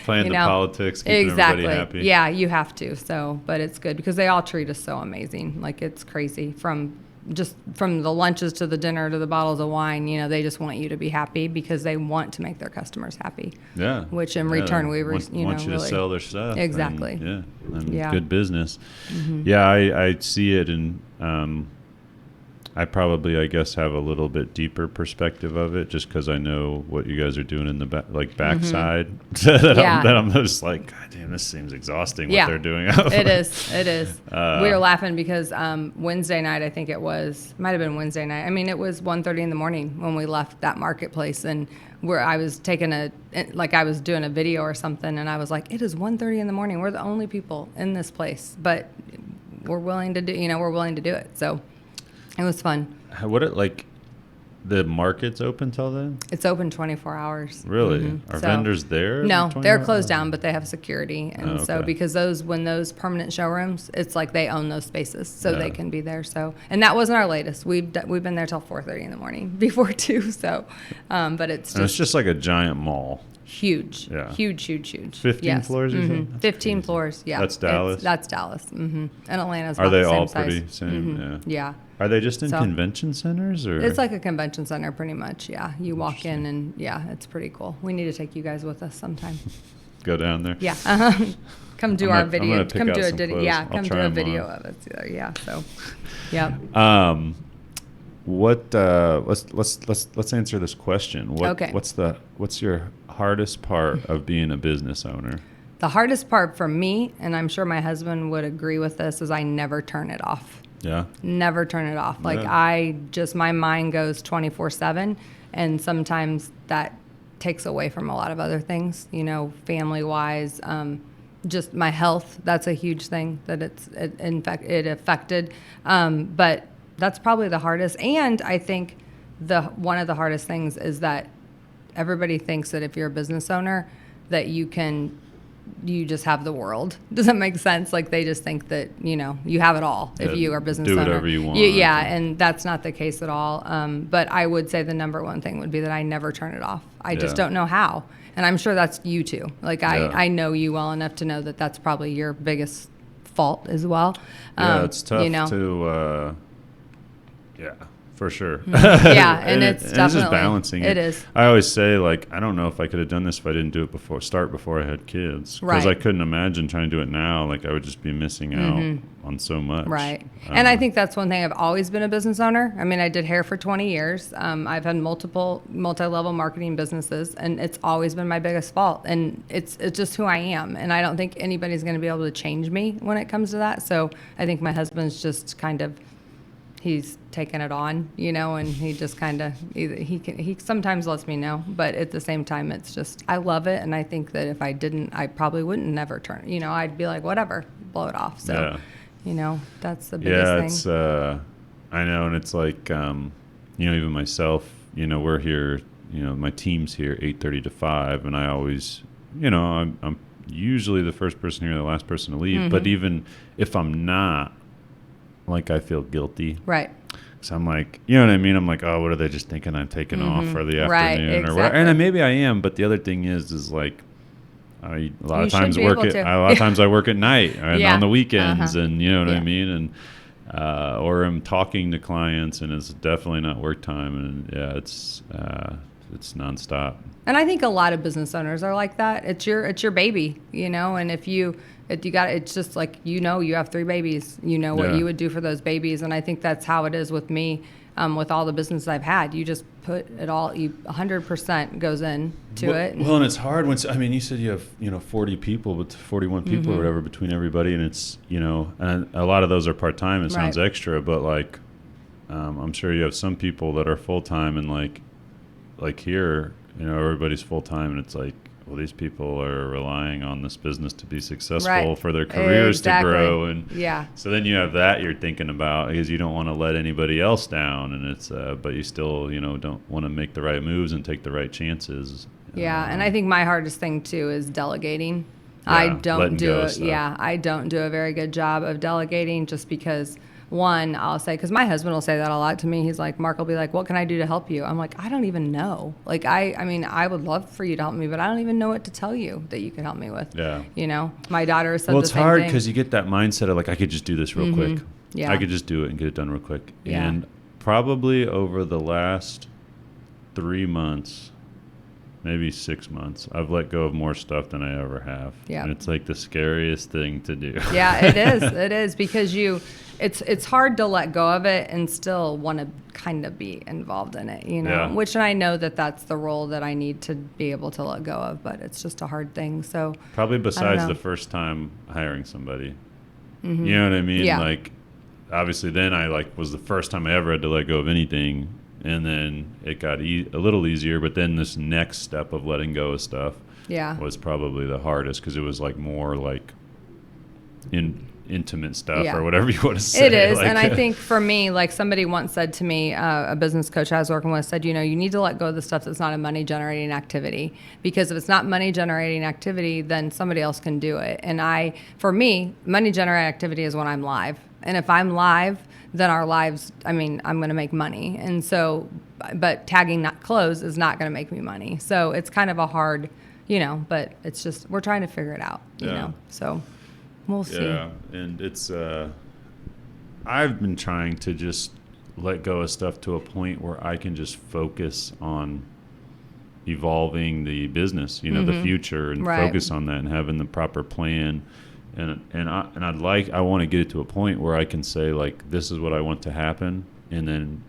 Playing the politics, keeping everybody happy. Yeah, you have to. So, but it's good because they all treat us so amazing. Like, it's crazy from the lunches to the dinner to the bottles of wine. They just want you to be happy because they want to make their customers happy. Yeah. Which in return we want you really to sell their stuff. Exactly. Good business. Mm-hmm. Yeah, I see it, and I probably, I guess, have a little bit deeper perspective of it just because I know what you guys are doing in the backside. that I'm just like, God damn, this seems exhausting what they're doing. It is. We were laughing because Wednesday night, I think it might have been Wednesday night. I mean, it was 1:30 in the morning when we left that marketplace, and I was I was doing a video or something, and I was like, it is 1:30 in the morning. We're the only people in this place, but we're willing to do it. So it was fun. The market's open till then? It's open 24 hours. Really? Mm-hmm. Are vendors there? No, they're closed down, but they have security. And so because when those permanent showrooms, it's like they own those spaces, so they can be there. So, and that wasn't our latest. We've been there till 4:30 in the morning before too. So, but it's just like a giant mall. Huge. Yeah. Huge. 15 floors, you said? 15 floors, yeah. That's Dallas? That's Dallas. Mm-hmm. And Atlanta's about the same size. Are they all pretty same? Mm-hmm. Yeah. Are they just in convention centers? Or? It's like a convention center pretty much, yeah. You walk in and, it's pretty cool. We need to take you guys with us sometime. Go down there? Yeah. Come do our video. Come do a video. Yeah, come do a video of it. Yeah, so, yeah. Let's answer this question. What's your hardest part of being a business owner? The hardest part for me, and I'm sure my husband would agree with this, is I never turn it off. Yeah. Never turn it off. Like, my mind goes 24/7, and sometimes that takes away from a lot of other things, family wise, just my health. That's a huge thing that it affected. But that's probably the hardest. And I think one of the hardest things is that everybody thinks that if you're a business owner that you just have the world. Does that make sense? Like, they just think that, you have it all if you are a business owner. Do whatever you want. And that's not the case at all. But I would say the number one thing would be that I never turn it off. I just don't know how. And I'm sure that's you too. Like, I know you well enough to know that that's probably your biggest fault as well. It's tough to, For sure. Yeah, and it's it's definitely just balancing it is. I always say, like, I don't know if I could have done this if I didn't do it before I had kids, because Right. I couldn't imagine trying to do it now. Like, I would just be missing out on so much. Right. And I think that's one thing. I've always been a business owner. I mean, I did hair for 20 years. I've had multiple multi-level marketing businesses, and it's always been my biggest fault. And it's just who I am. And I don't think anybody's going to be able to change me when it comes to that. So I think my husband's just kind of, he's taken it on, and he just kind of, he sometimes lets me know, but at the same time, it's just, I love it. And I think that if I didn't, I probably wouldn't never turn, I'd be like, whatever, blow it off. So, that's the biggest thing. I know. And it's like, even myself, we're here, my team's here 8:30 to 5, and I always, I'm usually the first person here, the last person to leave. But even if I'm not, like, I feel guilty. Right. So I'm like, you know what I mean? I'm like, oh, what are they just thinking I'm taking off for the afternoon or whatever? And maybe I am, but the other thing is like, a lot of times I work at night and on the weekends, and you know what I mean? And or I'm talking to clients, and it's definitely not work time, and it's nonstop. And I think a lot of business owners are like that. It's your baby, and if you got, it's just like, you have 3 babies, what you would do for those babies. And I think that's how it is with me, with all the business I've had. You just put it all, 100% goes into it. Well, and it's hard when, you said you have, 40 people, but 41 people or whatever between everybody. And it's, and a lot of those are part-time. It sounds extra, but like, I'm sure you have some people that are full-time, and like here, everybody's full-time, and it's like, well, these people are relying on this business to be successful for their careers to grow. And so then you have that you're thinking about, because you don't want to let anybody else down. And it's, but you still, don't want to make the right moves and take the right chances. Yeah. And I think my hardest thing too is delegating. I don't do it. Yeah. I don't do a very good job of delegating, just because, one, I'll say, because my husband will say that a lot to me. He's like, Mark will be like, what can I do to help you? I'm like, I don't even know. Like, I would love for you to help me, but I don't even know what to tell you that you can help me with. Yeah. My daughter said the same thing. Well, it's hard because you get that mindset of like, I could just do this real quick. Yeah. I could just do it and get it done real quick. Yeah. And probably over the last 3 months, maybe 6 months, I've let go of more stuff than I ever have. Yeah. And it's like the scariest thing to do. Yeah, it is. It is, because it's hard to let go of it and still want to kind of be involved in it, which I know that's the role that I need to be able to let go of, but it's just a hard thing. So probably besides the first time hiring somebody, you know what I mean? Yeah. Like, obviously then I was the first time I ever had to let go of anything. And then it got a little easier, but then this next step of letting go of stuff was probably the hardest, because it was like more like intimate stuff or whatever you want to say. It is. And I think for me, like somebody once said to me, a business coach I was working with said, you need to let go of the stuff that's not a money generating activity, because if it's not money generating activity, then somebody else can do it. And for me, money generating activity is when I'm live. And if I'm live, then our lives, I'm going to make money. And so, but tagging not clothes is not going to make me money. So it's kind of a hard, but it's just, we're trying to figure it out, you know, so we'll see. Yeah. And it's, I've been trying to just let go of stuff to a point where I can just focus on evolving the business, the future, and focus on that and having the proper plan. And I want to get it to a point where I can say, like, this is what I want to happen, and then,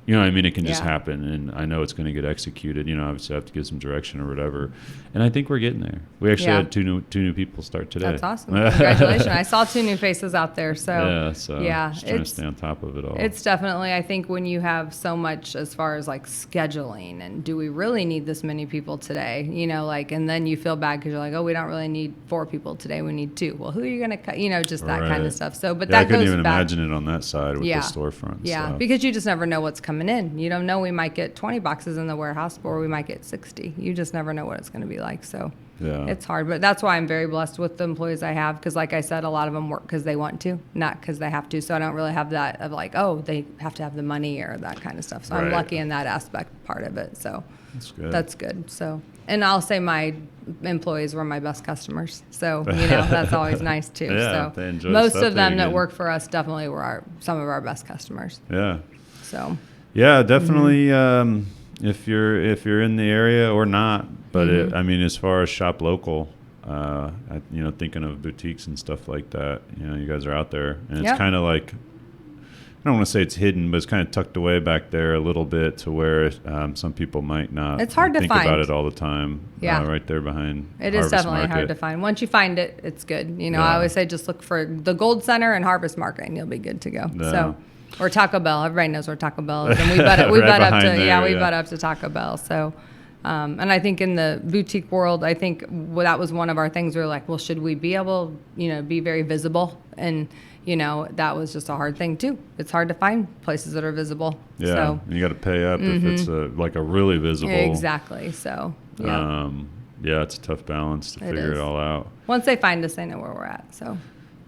it can just happen, and I know it's going to get executed. Obviously I have to give some direction or whatever, and I think we're getting there. We actually had two new people start today. That's awesome. Congratulations. I saw 2 new faces out there. So just trying to stay on top of it all. It's definitely, I think, when you have so much as far as like scheduling and do we really need this many people today, and then you feel bad because you're like, oh, we don't really need 4 people today, we need 2. Well, who are you going to cut, just that kind of stuff. So, but that goes back. I couldn't even imagine it on that side with the storefront. Yeah, so. Because you just never know what's coming in. You don't know, we might get 20 boxes in the warehouse, or we might get 60. You just never know what it's going to be like. So it's hard, but that's why I'm very blessed with the employees I have, because like I said, a lot of them work because they want to, not because they have to. So I don't really have that of like, oh, they have to have the money or that kind of stuff. So I'm lucky in that aspect part of it. So that's good. So, and I'll say my employees were my best customers. So, that's always nice too. Yeah, so they enjoy most of them that work for us definitely were some of our best customers. Yeah. So yeah, definitely. If you're in the area or not, but I mean, as far as shop local, thinking of boutiques and stuff like that, you guys are out there, and it's kind of like, I don't want to say it's hidden, but it's kind of tucked away back there a little bit to where some people might not. It's hard to think find about it all the time. Yeah, right there behind. It is Harvest definitely Market. hard to find. Once you find it, it's good. I always say just look for the Gold Center and Harvest Market, and you'll be good to go. Yeah. So, or Taco Bell. Everybody knows where Taco Bell is, and we butt up to Taco Bell. So. And I think in the boutique world, I think that was one of our things. We were like, well, should we be able, be very visible? And, that was just a hard thing too. It's hard to find places that are visible. Yeah, so, and you got to pay up if it's a really visible. Exactly. So, yeah. It's a tough balance to figure it all out. Once they find us, they know where we're at.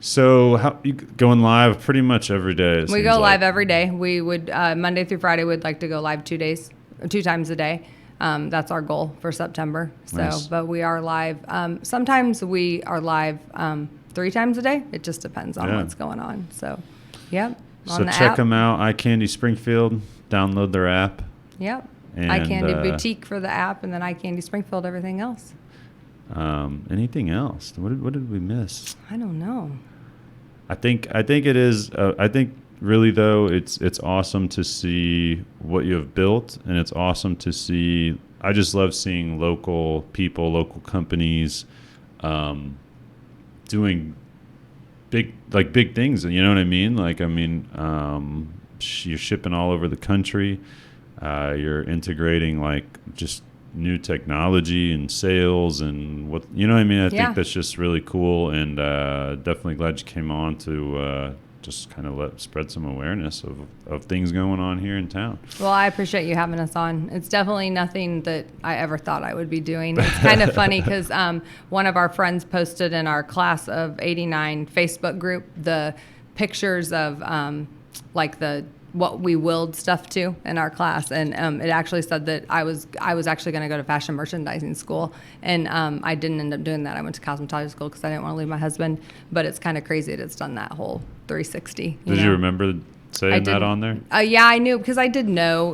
So how you going live pretty much every day? We go live every day. We would Monday through Friday. We'd like to go live 2 times a day. That's our goal for September. So, nice. But we are live. Sometimes we are live 3 times a day. It just depends on what's going on. So, yep. So check them out. iCandy Springfield. Download their app. Yep. And, iCandy Boutique for the app, and then iCandy Springfield, everything else. Anything else? What did we miss? I don't know. I think it is. I think really though, it's awesome to see what you have built, and it's awesome to see. I just love seeing local people, local companies, doing big things. You know what I mean? You're shipping all over the country. You're integrating just new technology and sales and what you know what I mean. I think that's just really cool, and definitely glad you came on to just kind of spread some awareness of things going on here in town. Well, I appreciate you having us on. It's definitely nothing that I ever thought I would be doing. It's kind of funny because one of our friends posted in our class of '89 Facebook group the pictures of what we willed stuff to in our class, and it actually said that I was actually going to go to fashion merchandising school, and I didn't end up doing that. I went to cosmetology school because I didn't want to leave my husband. But it's kind of crazy that it's done that whole 360. Did you remember saying that on there? Yeah, I knew because I did know.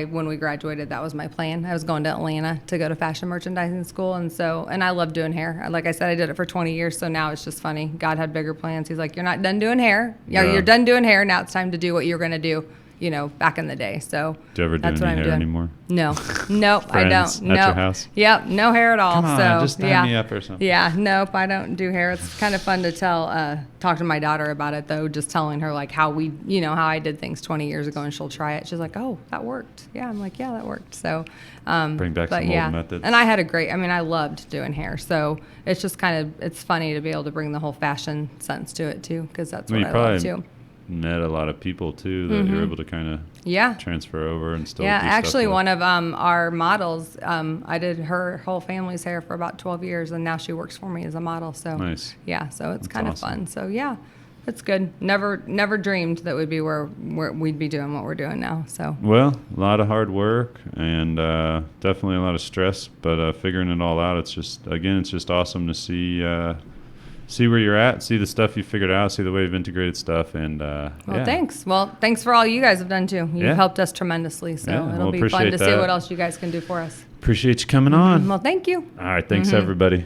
When we graduated, that was my plan. I was going to Atlanta to go to fashion merchandising school, and I love doing hair. Like I said, I did it for 20 years, so now it's just funny. God had bigger plans. He's like, "You're not done doing hair. Yeah, you're done doing hair. Now it's time to do what you're going to do." Back in the day. So do you ever do any hair anymore? No, nope, I don't. At your house? Yep, no hair at all. Come on, just tie me up or something. Yeah, nope, I don't do hair. It's kind of fun to talk to my daughter about it though. Just telling her how I did things 20 years ago, and she'll try it. She's like, "Oh, that worked." Yeah, I'm like, "Yeah, that worked." So, bring back some old methods. And I loved doing hair. So it's just it's funny to be able to bring the whole fashion sense to it too, because that's what I love too. Met a lot of people too that you're able to kind of transfer over and still do actually stuff one of our models, I did her whole family's hair for about 12 years, and now she works for me as a model. So nice. Yeah, so it's kind of awesome. fun. So yeah, it's good. Never dreamed that would be where we'd be doing what we're doing now. So well, a lot of hard work and definitely a lot of stress, but figuring it all out, it's just awesome to see where you're at, see the stuff you figured out, see the way you've integrated stuff, and thanks. Well, thanks for all you guys have done too. You've helped us tremendously, so it'll be fun to see what else you guys can do for us. Appreciate you coming on. Well, thank you. All right, thanks everybody.